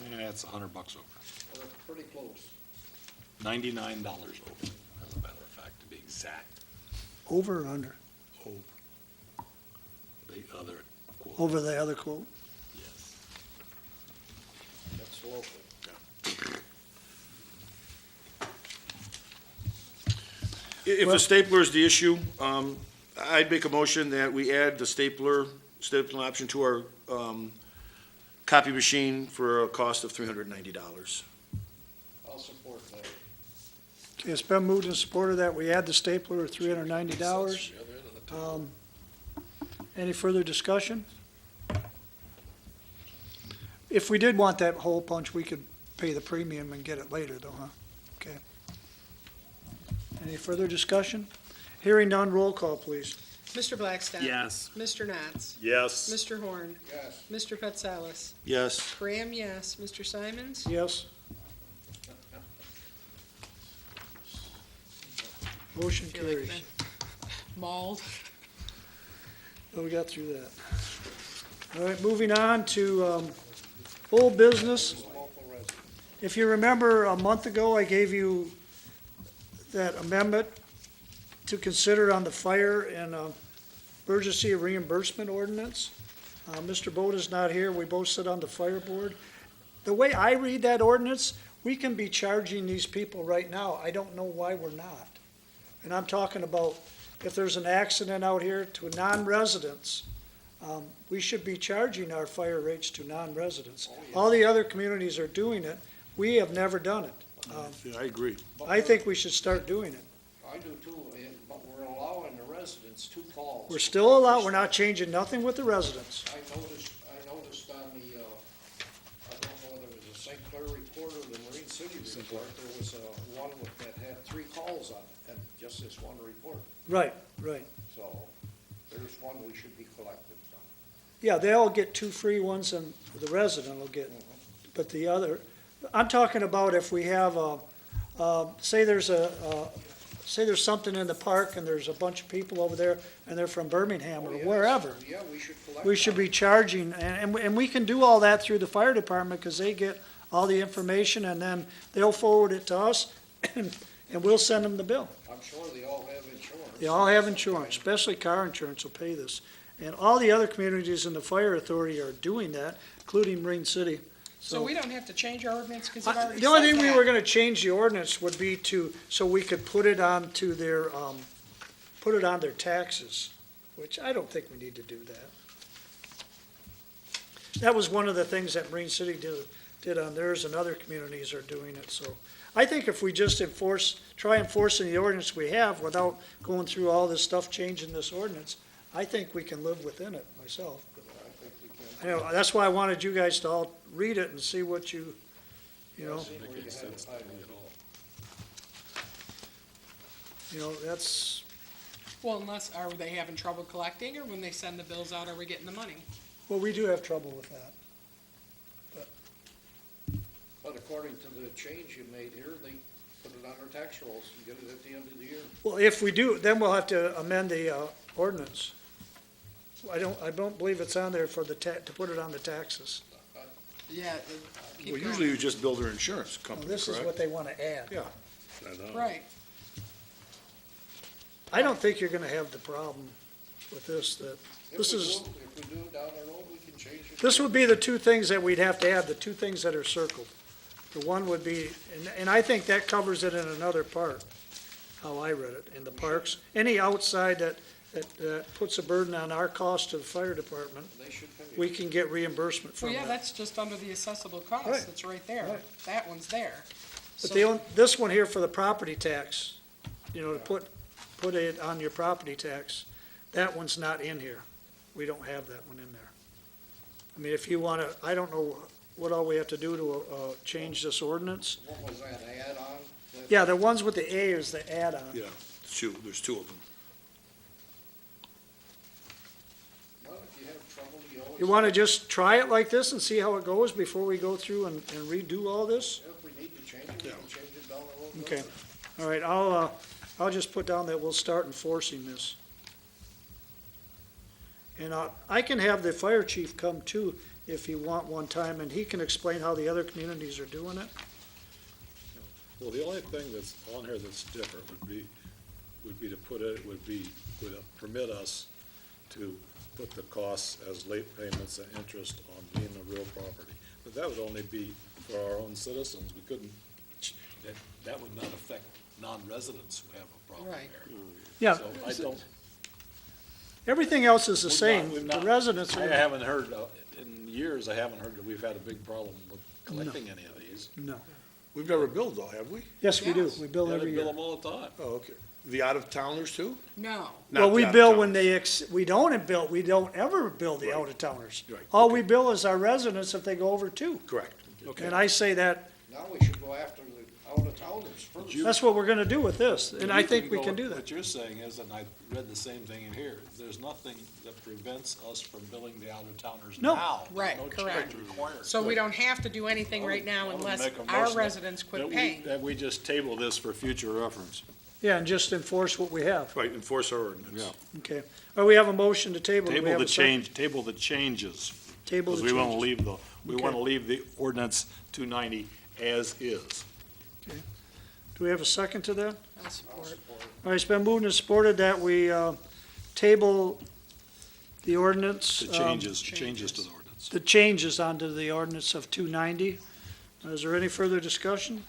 Nah, it's $100 over. We're pretty close. $99 over, as a matter of fact, to be exact. Over or under? Over. The other quote. Over the other quote? Yes. That's local. If a stapler is the issue, I'd make a motion that we add the stapling option to our copy machine for a cost of $390. I'll support that. Okay, it's been moved and supported that we add the stapler at $390. Any further discussion? If we did want that hole punch, we could pay the premium and get it later though, huh? Okay. Any further discussion? Hearing none, roll call, please. Mr. Blackstock. Yes. Mr. Knotts. Yes. Mr. Horn. Yes. Mr. Petsalis. Yes. Graham, yes. Mr. Simons. Yes. Motion Feel like carries. the mauled. Oh, we got through that. All right, moving on to old business. If you remember, a month ago, I gave you that amendment to consider on the fire and emergency reimbursement ordinance. Mr. Boda's not here. We both sit on the fire board. The way I read that ordinance, we can be charging these people right now. I don't know why we're not. And I'm talking about if there's an accident out here to non-residents, we should be charging our fire rates to non-residents. All the other communities are doing it. We have never done it. Yeah, I agree. I think we should start doing it. I do too, but we're allowing the residents 2 calls. We're still allowed, we're not changing nothing with the residents. I noticed on the, I don't know whether it was a St. Clair report or the Marine City report, there was one that had 3 calls on it, and just this one report. Right, right. So there's one we should be collecting from. Yeah, they all get 2 free ones and the resident will get, but the other, I'm talking about if we have say there's something in the park and there's a bunch of people over there and they're from Birmingham or Oh, yes. wherever. Yeah, we should collect. We should them. be charging, and we can do all that through the fire department because they get all the information and then they'll forward it to us and we'll send them the bill. I'm sure they all have insurance. They all have insurance, especially car insurance will pay this. And all the other communities in the fire authority are doing that, including Marine City. So we don't have to change our ordinance because you've already The only said thing we that. were gonna change the ordinance would be so we could put it on to their, put it on their taxes, which I don't think we need to do that. That was one of the things that Marine City did on theirs, and other communities are doing it, so. I think if we just try enforcing the ordinance we have without going through all this stuff, changing this ordinance, I think we can live within it myself. I think we can. I know, that's why I wanted you guys to all read it and see what you know, See where you have it highlighted. that's, Well, unless, are they having trouble collecting, or when they send the bills out, are we getting the money? well, we do have trouble with that. But according to the change you made here, they put it on their tax rolls, you get it at the end of the year. Well, if we do, then we'll have to amend the ordinance. I don't believe it's on there for to put it on the taxes. Yeah. Well, usually you just bill their insurance Well, company, this is what correct? they want to add. Yeah. Right. I don't think you're going to have the problem with this, that, If this we is, do- If we do it down the road, we can change it. this would be the 2 things that we'd have to add, the 2 things that are circled. The one would be, and I think that covers it in another part, how I read it, in the parks. Any outside that puts a burden on our cost to the fire department, They should pay. we can get reimbursement Well, from yeah, that. that's just under the assessable cost, Right. it's right there. Right. That one's there. But So- this one here for the property tax, to put it on your property tax, that one's not in here. We don't have that one in there. I mean, if you want to, I don't know what all we have to do to change this ordinance. What was that, add-on? Yeah, the ones with the A is the add-on. Yeah, there's 2 of them. Well, if you have trouble, you always. You want to just try it like this and see how it goes before we go through and redo all this? If we need to change it, we can change it down the road. Okay. All right, I'll just put down that we'll start enforcing this. And I can have the fire chief come too, if you want one time, and he can explain how the other communities are doing it. Well, the only thing that's on here that's different would be to would permit us to put the costs as late payments and interest on being the real property. But that would only be for our own citizens. We couldn't, that would not affect non-residents who have a problem Right. there. Yeah, So I don't. everything else is the we've same. not- we've The not- residents I are, haven't heard, in years, I haven't heard that we've had a big problem with collecting any of these. no. We've never billed though, have we? Yes, we do. Yes. We bill Yeah, every they bill year. them all the time. Oh, okay. The out-of-towners too? No. Not Well, the we bill out-of-towners. when we don't ever bill the out-of-towners. Right, All okay. we bill is our residents if they go over two. Correct, okay. And I say that, Now we should go after the out-of-towners first. that's what we're gonna do with this, and I You think we go- can do that. What you're saying is, and I read the same thing in here, there's nothing that prevents us from billing the out-of-towners No. now. Right, No correct. change required. So we don't have to do anything right now I would unless make a our motion residents that quit we- paying. That we just table this for future reference. Yeah, and just enforce what we have. Right, enforce our ordinance. Yeah. Okay. All right, we have a motion to table. Do we Table have the a second? table the changes. Table the Because we want to changes. leave we Okay. want to leave the ordinance 290 as is. Do we have a second to that? I'll support it. All right, it's been moved and supported that we table the ordinance. The changes to the ordinance. The changes onto the ordinance of 290. Is there any further discussion?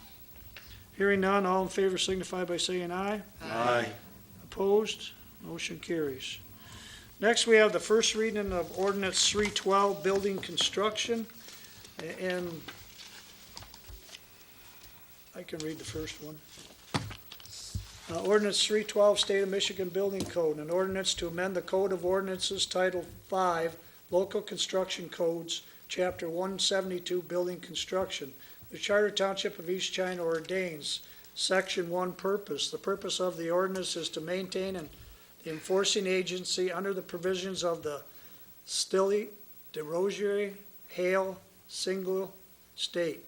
Hearing none, all in favor signify by saying aye. Aye. Opposed? Motion carries. Next, we have the first reading of ordinance 312, building construction. And I can read the first one. Ordinance 312, State of Michigan Building Code, an ordinance to amend the Code of Ordinances, Title 5, Local Construction Codes, Chapter 172, Building Construction. The Charter Township of East China ordains, Section 1, Purpose. The purpose of the ordinance is to maintain the enforcing agency under the provisions of the Stille, DeRosier, Hale, Single State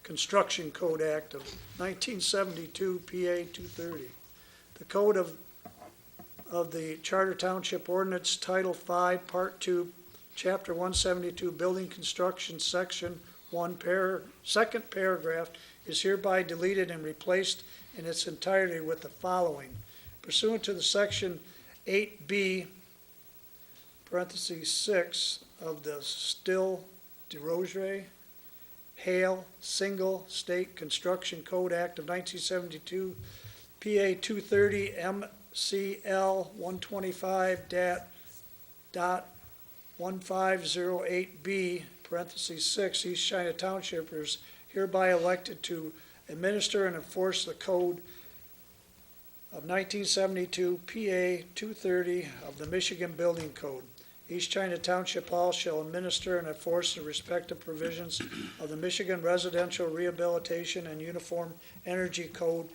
Construction Code Act of 1972, PA 230. The code of the Charter Township Ordinance, Title 5, Part 2, Chapter 172, Building Construction, Section 1, second paragraph is hereby deleted and replaced in its entirety with the following. Pursuant to the Section 8B, parentheses 6, of the Stille, DeRosier, Hale Single State Construction Code Act of 1972, PA 230, MCL 125.1508B, parentheses 6, East China Township is hereby elected to administer and enforce the code of 1972, PA 230 of the Michigan Building Code. East China Township Hall shall administer and enforce the respective provisions of the Michigan Residential Rehabilitation and Uniform Energy Code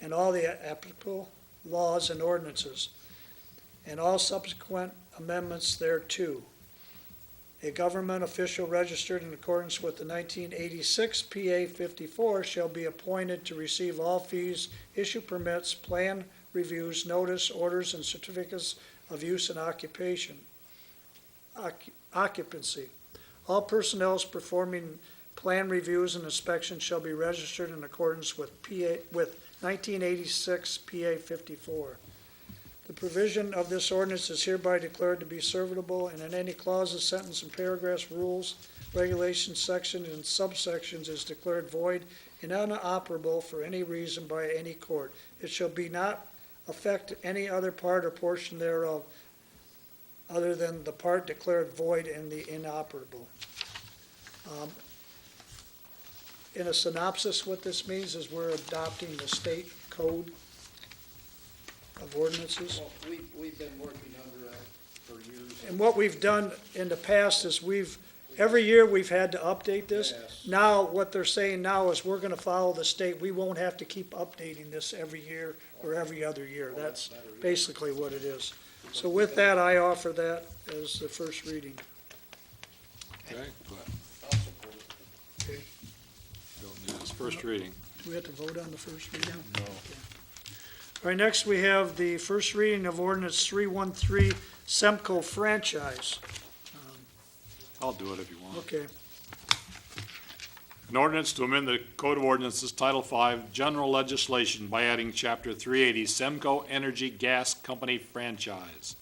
and all the applicable laws and ordinances, and all subsequent amendments thereto. A government official registered in accordance with the 1986 PA 54 shall be appointed to receive all fees, issue permits, plan reviews, notice, orders, and certificates of use and occupancy. All personnel performing plan reviews and inspections shall be registered in accordance with 1986 PA 54. The provision of this ordinance is hereby declared to be servable, and in any clauses, sentence, and paragraphs, rules, regulations, sections, and subsections is declared void and inoperable for any reason by any court. It shall be not affect any other part or portion thereof other than the part declared void and the inoperable. In a synopsis, what this means is we're adopting the state code of ordinances. Well, we've been working under that for years. And what we've done in the past is every year we've had to update this. Yes. Now, what they're saying now is we're gonna follow the state. We won't have to keep updating this every year or every other year. That's basically what it is. So with that, I offer that as the first reading. Okay, but I'll support it. Okay. don't need this first reading. Do we have to vote on the first reading? No. All right, next we have the first reading of ordinance 313, Semco franchise. I'll do it if you want. Okay. An ordinance to amend the Code of Ordinances, Title 5, General Legislation by adding Chapter 380, Semco Energy Gas Company Franchise.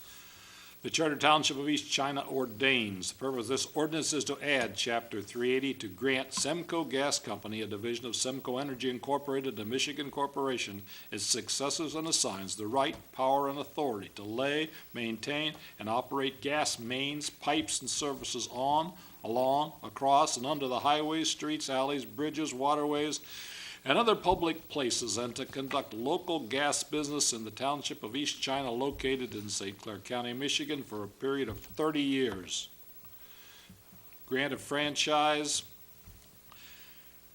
The Charter Township of East China ordains, the purpose of this ordinance is to add Chapter 380 to grant Semco Gas Company, a division of Semco Energy Incorporated, a Michigan corporation, its successors and assigns the right, power, and authority to lay, maintain, and operate gas mains, pipes, and services on, along, across, and under the highways, streets, alleys, bridges, waterways, and other public places, and to conduct local gas business in the Township of East China located in St. Clair County, Michigan for a period of 30 years. Grant of franchise.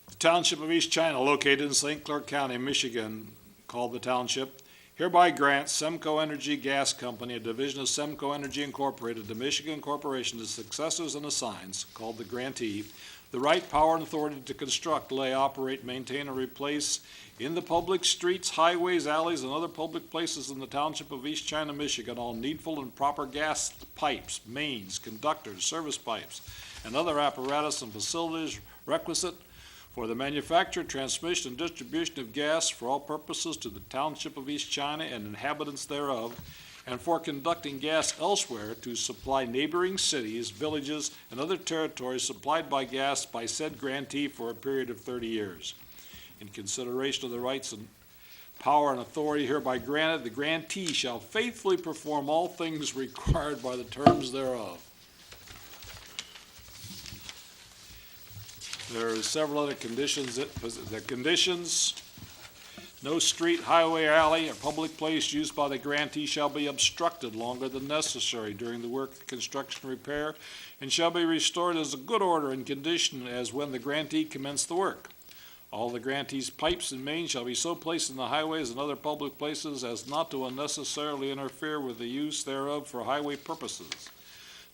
The Township of East China located in St. Clair County, Michigan, called the Township, hereby grants Semco Energy Gas Company, a division of Semco Energy Incorporated, to Michigan Corporation, its successors and assigns, called the grantee, the right, power, and authority to construct, lay, operate, maintain, and replace in the public streets, highways, alleys, and other public places in the Township of East China, Michigan, all needful and proper gas pipes, mains, conductors, service pipes, and other apparatus and facilities requisite for the manufacture, transmission, and distribution of gas for all purposes to the Township of East China and inhabitants thereof, and for conducting gas elsewhere to supply neighboring cities, villages, and other territories supplied by gas by said grantee for a period of 30 years. In consideration of the rights and power and authority hereby granted, the grantee shall faithfully perform all things required by the terms thereof. There are several other conditions. The conditions: no street, highway, alley, or public place used by the grantee shall be obstructed longer than necessary during the work of construction and repair, and shall be restored as a good order and condition as when the grantee commenced the work. All the grantee's pipes and mains shall be so placed in the highways and other public places as not to unnecessarily interfere with the use thereof for highway purposes.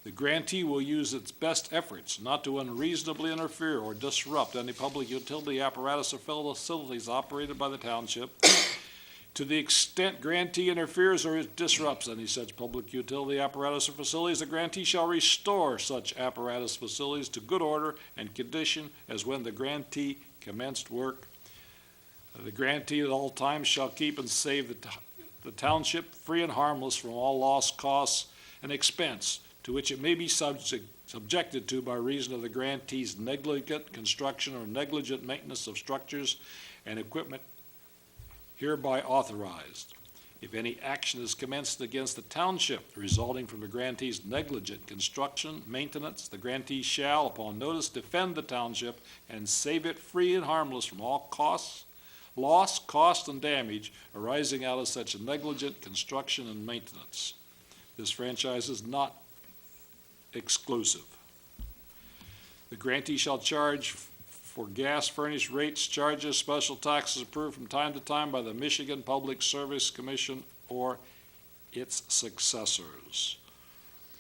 The grantee will use its best efforts not to unreasonably interfere or disrupt any public utility apparatus or facilities operated by the township. To the extent grantee interferes or disrupts any such public utility apparatus or facilities, the grantee shall restore such apparatus facilities to good order and condition as when the grantee commenced work. The grantee at all times shall keep and save the township free and harmless from all loss, costs, and expense to which it may be subjected to by reason of the grantee's negligent construction or negligent maintenance of structures and equipment hereby authorized. If any action is commenced against the township resulting from the grantee's negligent construction, maintenance, the grantee shall, upon notice, defend the township and save it free and harmless from all costs, loss, cost, and damage arising out of such negligent construction and maintenance. This franchise is not exclusive. The grantee shall charge for gas furnished rates, charges, special taxes approved from time to time by the Michigan Public Service Commission or its successors.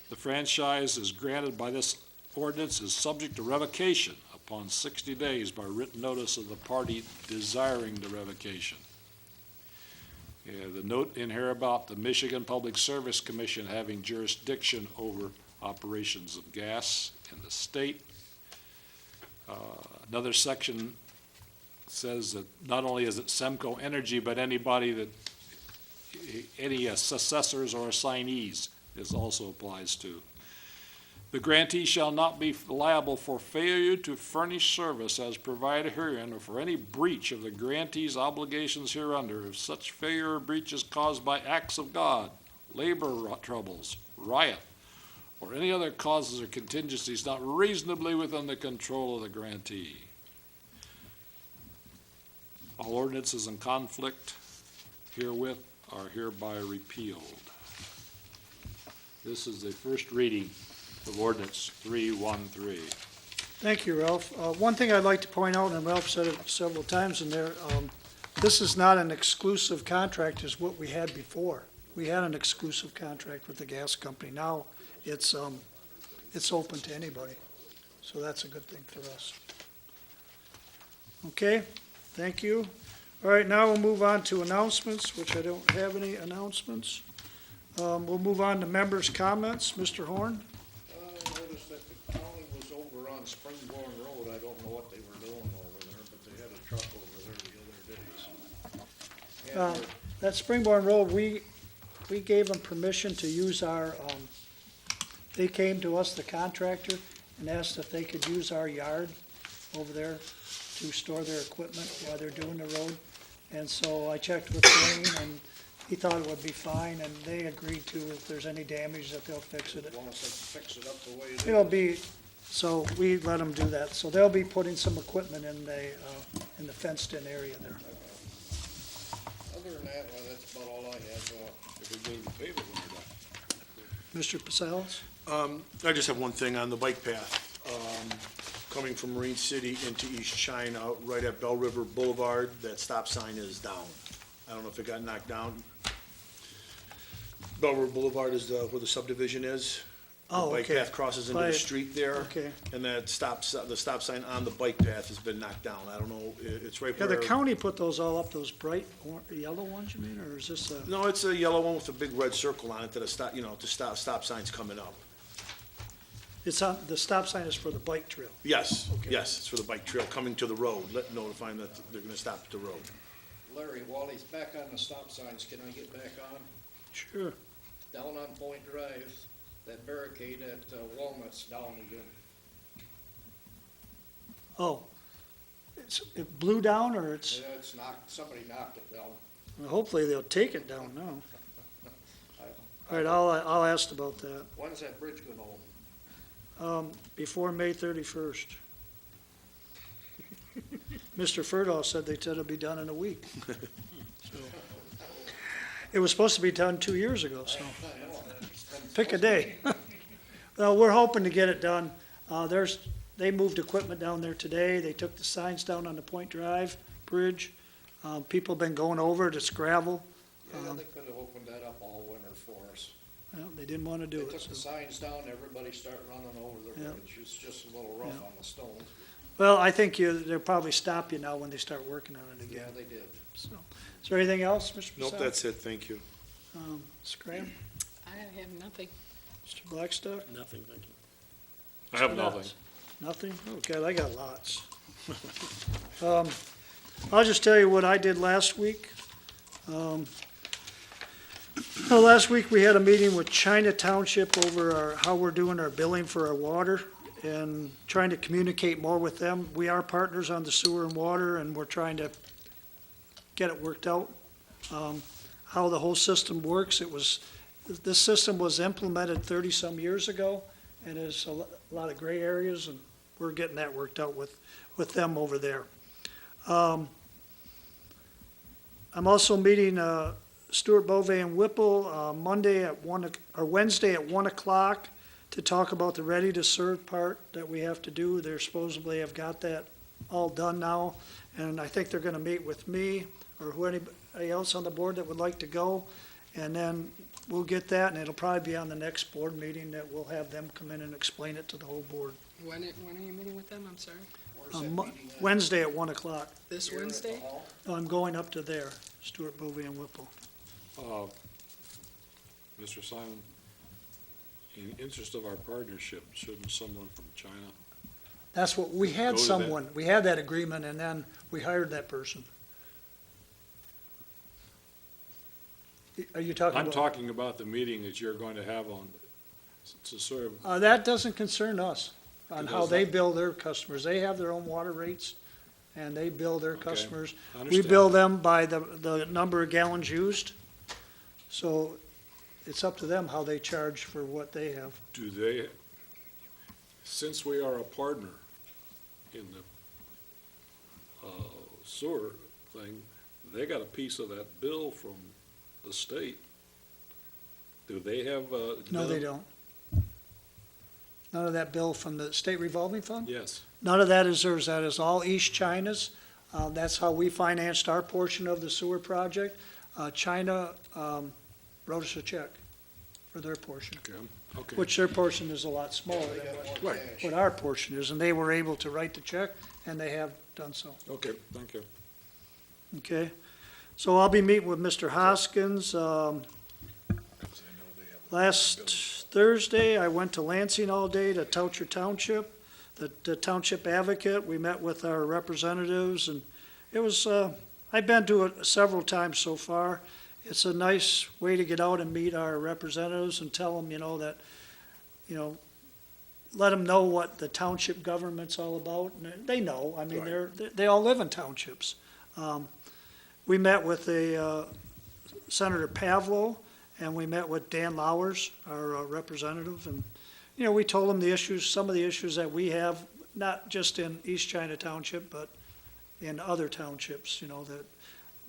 The franchise is granted by this ordinance is subject to revocation upon 60 days by written notice of the party desiring the revocation. The note in here about the Michigan Public Service Commission having jurisdiction over operations of gas in the state. Another section says that not only is it Semco Energy, but anybody that, any successors or assignees, this also applies to. The grantee shall not be liable for failure to furnish service as provided herein or for any breach of the grantee's obligations hereunder if such failure or breach is caused by acts of God, labor troubles, riot, or any other causes or contingencies not reasonably within the control of the grantee. All ordinances in conflict herewith are hereby repealed. This is the first reading of Ordinance 313. Thank you, Ralph. One thing I'd like to point out, and Ralph said it several times in there, this is not an exclusive contract as what we had before. We had an exclusive contract with the gas company. Now, it's open to anybody, so that's a good thing for us. Okay, thank you. All right, now we'll move on to announcements, which I don't have any announcements. We'll move on to members' comments. Mr. Horn? I noticed that the county was over on Springborn Road. I don't know what they were doing over there, but they had a truck over there the other days. And That Springborn Road, we gave them permission to use our, they came to us, the contractor, and asked if they could use our yard over there to store their equipment while they're doing the road. And so I checked with Wayne, and he thought it would be fine, and they agreed to, if there's any damage, that they'll fix it. as long as they fix it up the way it is. It'll be So we let them do that. So they'll be putting some equipment in the fenced-in area there. Other than that, well, that's about all I have. Mr. Pasales? I just have one thing on the bike path. Coming from Marine City into East China, right at Bell River Boulevard, that stop sign is down. I don't know if it got knocked down. Bell River Boulevard is where the subdivision is. Oh, The bike okay. path crosses into By- the street there. Okay. And that the stop sign on the bike path has been knocked down. I don't know, it's right Yeah, where. the county put those all up, those bright yellow ones, you mean, or is this a? No, it's a yellow one with a big red circle on it that stop sign's coming up. It's on, the stop sign is for the bike trail. Yes, Okay. yes, it's for the bike trail coming to the road, notifying that they're gonna stop at the road. Larry, while he's back on the stop signs, can I get back on? Sure. Down on Point Drive, that barricade at Walnut's down again. Oh, it blew down, or it's, Yeah, it's knocked, somebody knocked it down. well, hopefully they'll take it down now. All right, I'll ask about that, When's that bridge going home? before May 31st. Mr. Furdahl said they said it'll be done in a week. So, it was supposed to be done 2 years ago, so pick a day. Well, we're hoping to get it done. They moved equipment down there today. They took the signs down on the Point Drive Bridge. People have been going over it. It's gravel. Yeah, they could have opened that up all winter for us. Well, they didn't want to They do it, took the so. signs down, everybody started running over the Yeah. bridge. It's just a little rough Yeah. on the stones. Well, I think they'll probably stop you now when they start working on it Yeah, again. they did. So, is there anything else, Mr. Nope, Pasal? that's it, thank you. Mr. Graham? I have nothing. Mr. Blackstock? Nothing, thank you. I have Mr. nothing. Knotts? Nothing? Oh, God, I got lots. I'll just tell you what I did last week. Last week, we had a meeting with China Township over how we're doing our billing for our water and trying to communicate more with them. We are partners on the sewer and water, and we're trying to get it worked out. How the whole system works, this system was implemented 30-some years ago, and there's a lot of gray areas, and we're getting that worked out with them over there. I'm also meeting Stuart Bovee and Whipple Wednesday at 1 o'clock to talk about the ready-to-serve part that we have to do. They supposedly have got that all done now, and I think they're going to meet with me or anybody else on the board that would like to go, and then we'll get that, and it'll probably be on the next board meeting that we'll have them come in and explain it to the whole board. When are you meeting with them? I'm sorry. Where's that meeting at? Wednesday at 1 o'clock. This Here at the Wednesday? hall? I'm going up to there, Stuart Bovee and Whipple. Mr. Simon, in the interest of our partnership, shouldn't someone from China? That's what, we had Go to that. someone, we had that agreement, and then we hired that person. Are you talking I'm about? talking about the meeting that you're going to have to serve. That doesn't concern us, on It how does they not? bill their customers. They have their own water rates, and they bill their Okay, customers. I We understand. bill them by the number of gallons used, so it's up to them how they charge for what they have. Do they, since we are a partner in the sewer thing, they got a piece of that bill from the state. Do they have? No, they don't. None of that bill from the state revolving fund? Yes. None of that is theirs, that is all East China's. That's how we financed our portion of the sewer project. China wrote us a check for their portion, Okay. which their portion is a lot smaller They than got more Right. cash. what our portion is, and they were able to write the check, and they have done so. Okay, thank you. Okay? So I'll be meeting with Mr. Hoskins. Last Thursday, I went to Lansing all day to Toucher Township, the township advocate. We met with our representatives, and it was, I've been to it several times so far. It's a nice way to get out and meet our representatives and tell them, that, let them know what the township government's all about. And they know, I mean, they all live in townships. We met with Senator Pavlo, and we met with Dan Lowers, our representative, and we told them the issues, some of the issues that we have, not just in East China Township, but in other townships, that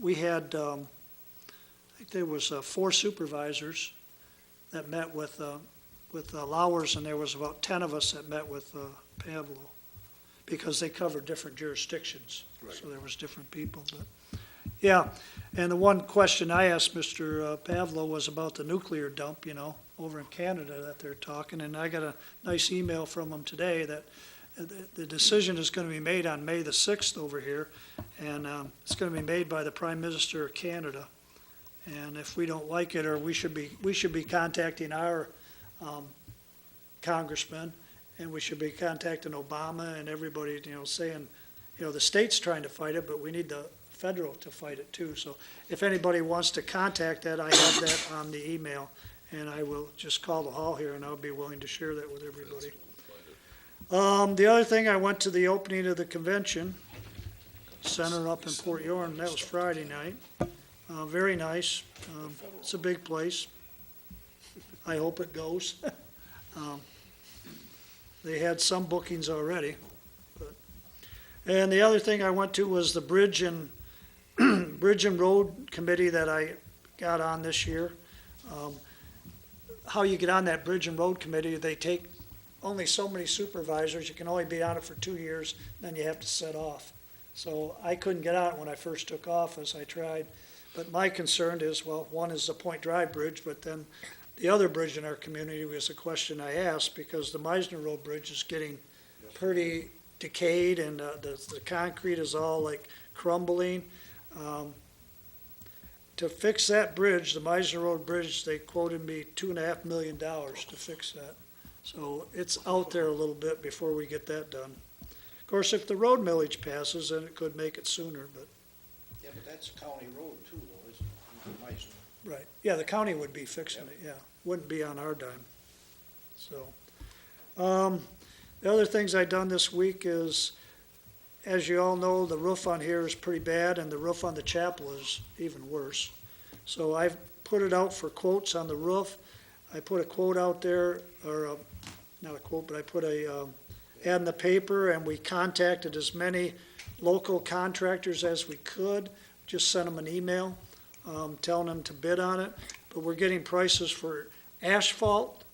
we had, I think there was 4 supervisors that met with Lowers, and there was about 10 of us that met with Pavlo, because they covered different jurisdictions. So there was different people, but, yeah. And the one question I asked Mr. Pavlo was about the nuclear dump, over in Canada that they're talking, and I got a nice email from them today that the decision is going to be made on May the 6th over here, and it's going to be made by the Prime Minister of Canada. And if we don't like it, or we should be contacting our congressman, and we should be contacting Obama and everybody, saying, the state's trying to fight it, but we need the federal to fight it too. So if anybody wants to contact that, I have that on the email, and I will just call the hall here, and I'll be willing to share that with everybody. The other thing, I went to the opening of the convention center up in Port Huron. That was Friday night. Very nice. It's a big place. I hope it goes. They had some bookings already. And the other thing I went to was the Bridge and Road Committee that I got on this year. How you get on that Bridge and Road Committee, they take only so many supervisors. You can only be on it for 2 years, then you have to set off. So I couldn't get on it when I first took office. I tried. But my concern is, well, one is the Point Drive Bridge, but then the other bridge in our community was a question I asked, because the Meisner Road Bridge is getting pretty decayed, and the concrete is all like crumbling. To fix that bridge, the Meisner Road Bridge, they quoted me $2.5 million to fix that. So it's out there a little bit before we get that done. Of course, if the road millage passes, then it could make it sooner, but. Yeah, but that's a county road too, though, isn't it? Meisner. Right, yeah, the county would be fixing it, yeah, wouldn't be on our dime, so. The other things I done this week is, as you all know, the roof on here is pretty bad, and the roof on the chapel is even worse. So I've put it out for quotes on the roof. I put a quote out there, or not a quote, but I put a ad in the paper, and we contacted as many local contractors as we could, just sent them an email telling them to bid on it. But we're getting prices for asphalt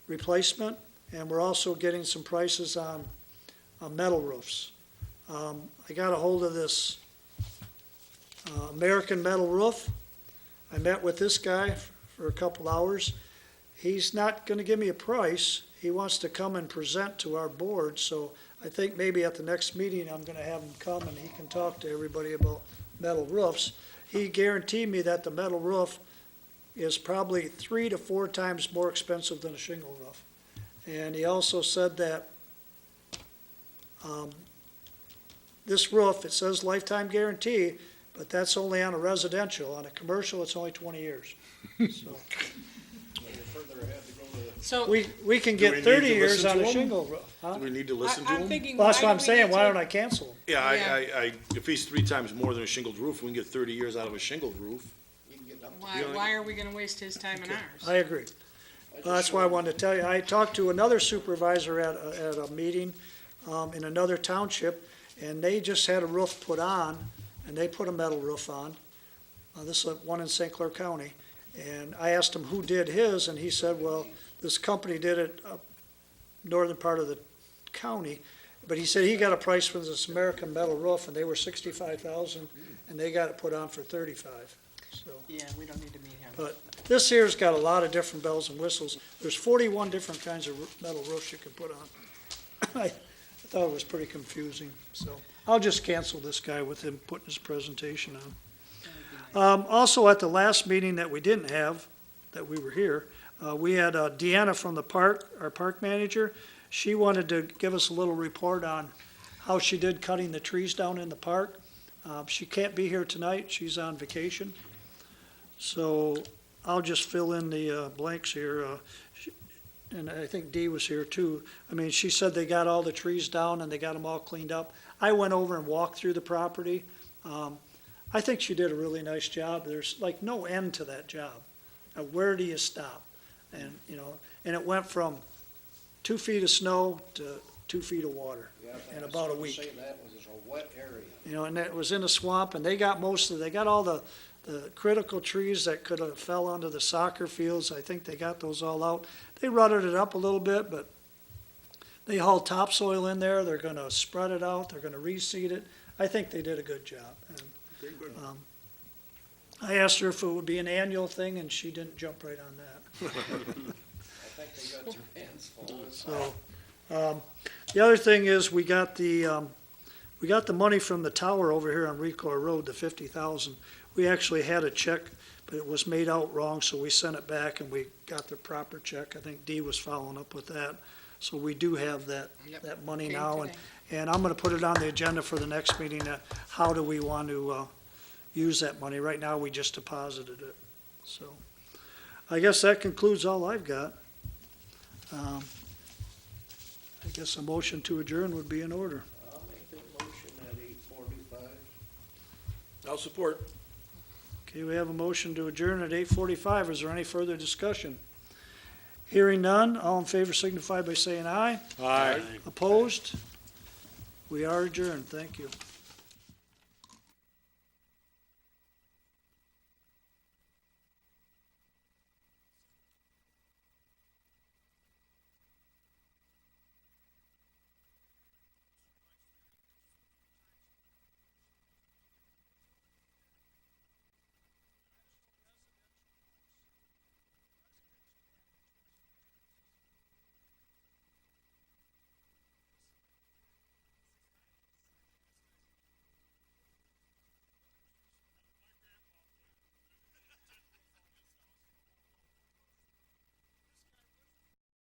replacement, and we're also getting some prices on metal roofs. I got a hold of this American Metal Roof. I met with this guy for a couple hours. He's not going to give me a price. He wants to come and present to our board, so I think maybe at the next meeting I'm going to have him come and he can talk to everybody about metal roofs. He guaranteed me that the metal roof is probably 3 to 4 times more expensive than a shingle roof. And he also said that this roof, it says lifetime guarantee, but that's only on a residential. On a commercial, it's only 20 years. So Well, you're further ahead to go to So we can Do we get need 30 to years listen on to a him? shingle roof. Huh? Do we need to listen to I'm him? thinking, Well, that's why what I'm do we saying. need Why to- don't I cancel him? Yeah, Yeah. if he's 3 times more than a shingled roof, we can get 30 years out of a shingled roof. you can get up to. Why are we gonna waste his time and ours? I agree. That's why I wanted to tell you. I talked to another supervisor at a meeting in another township, and they just had a roof put on, and they put a metal roof on. This is one in St. Clair County. And I asked him who did his, and he said, well, this company did it up northern part of the county. But he said he got a price for this American Metal Roof, and they were $65,000, and they got it put on for $35,000. So, Yeah, we don't need to meet him. but this here's got a lot of different bells and whistles. There's 41 different kinds of metal roofs you can put on. I thought it was pretty confusing, so I'll just cancel this guy with him putting his presentation on. Also, at the last meeting that we didn't have, that we were here, we had Deanna from the park, our park manager. She wanted to give us a little report on how she did cutting the trees down in the park. She can't be here tonight, she's on vacation. So I'll just fill in the blanks here. And I think Dee was here too. I mean, she said they got all the trees down and they got them all cleaned up. I went over and walked through the property. I think she did a really nice job. There's like no end to that job. Now, where do you stop? And, and it went from 2 feet of snow to 2 feet of water Yeah, in I was about a gonna week. say that was a wet area. You know, and that was in a swamp, and they got they got all the critical trees that could have fell onto the soccer fields. I think they got those all out. They rutted it up a little bit, but they hauled topsoil in there. They're gonna spread it out. They're gonna reseed it. I think they did a good job. And, I asked her if it would be an annual thing, and she didn't jump right on that. I think they got their hands full. So, the other thing is, we got the money from the tower over here on Recor Road, the 50,000. We actually had a check, but it was made out wrong, so we sent it back and we got the proper check. I think Dee was following up with that. So we do have that Yep. money Came now, today. and I'm gonna put it on the agenda for the next meeting, how do we want to, use that money? Right now, we just deposited it, so. I guess that concludes all I've got. I guess a motion to adjourn would be in order. I'll make that motion at 8:45. I'll support. Okay, we have a motion to adjourn at 8:45. Is there any further discussion? Hearing none, all in favor signify by saying aye. Aye. Opposed? We are adjourned. Thank you.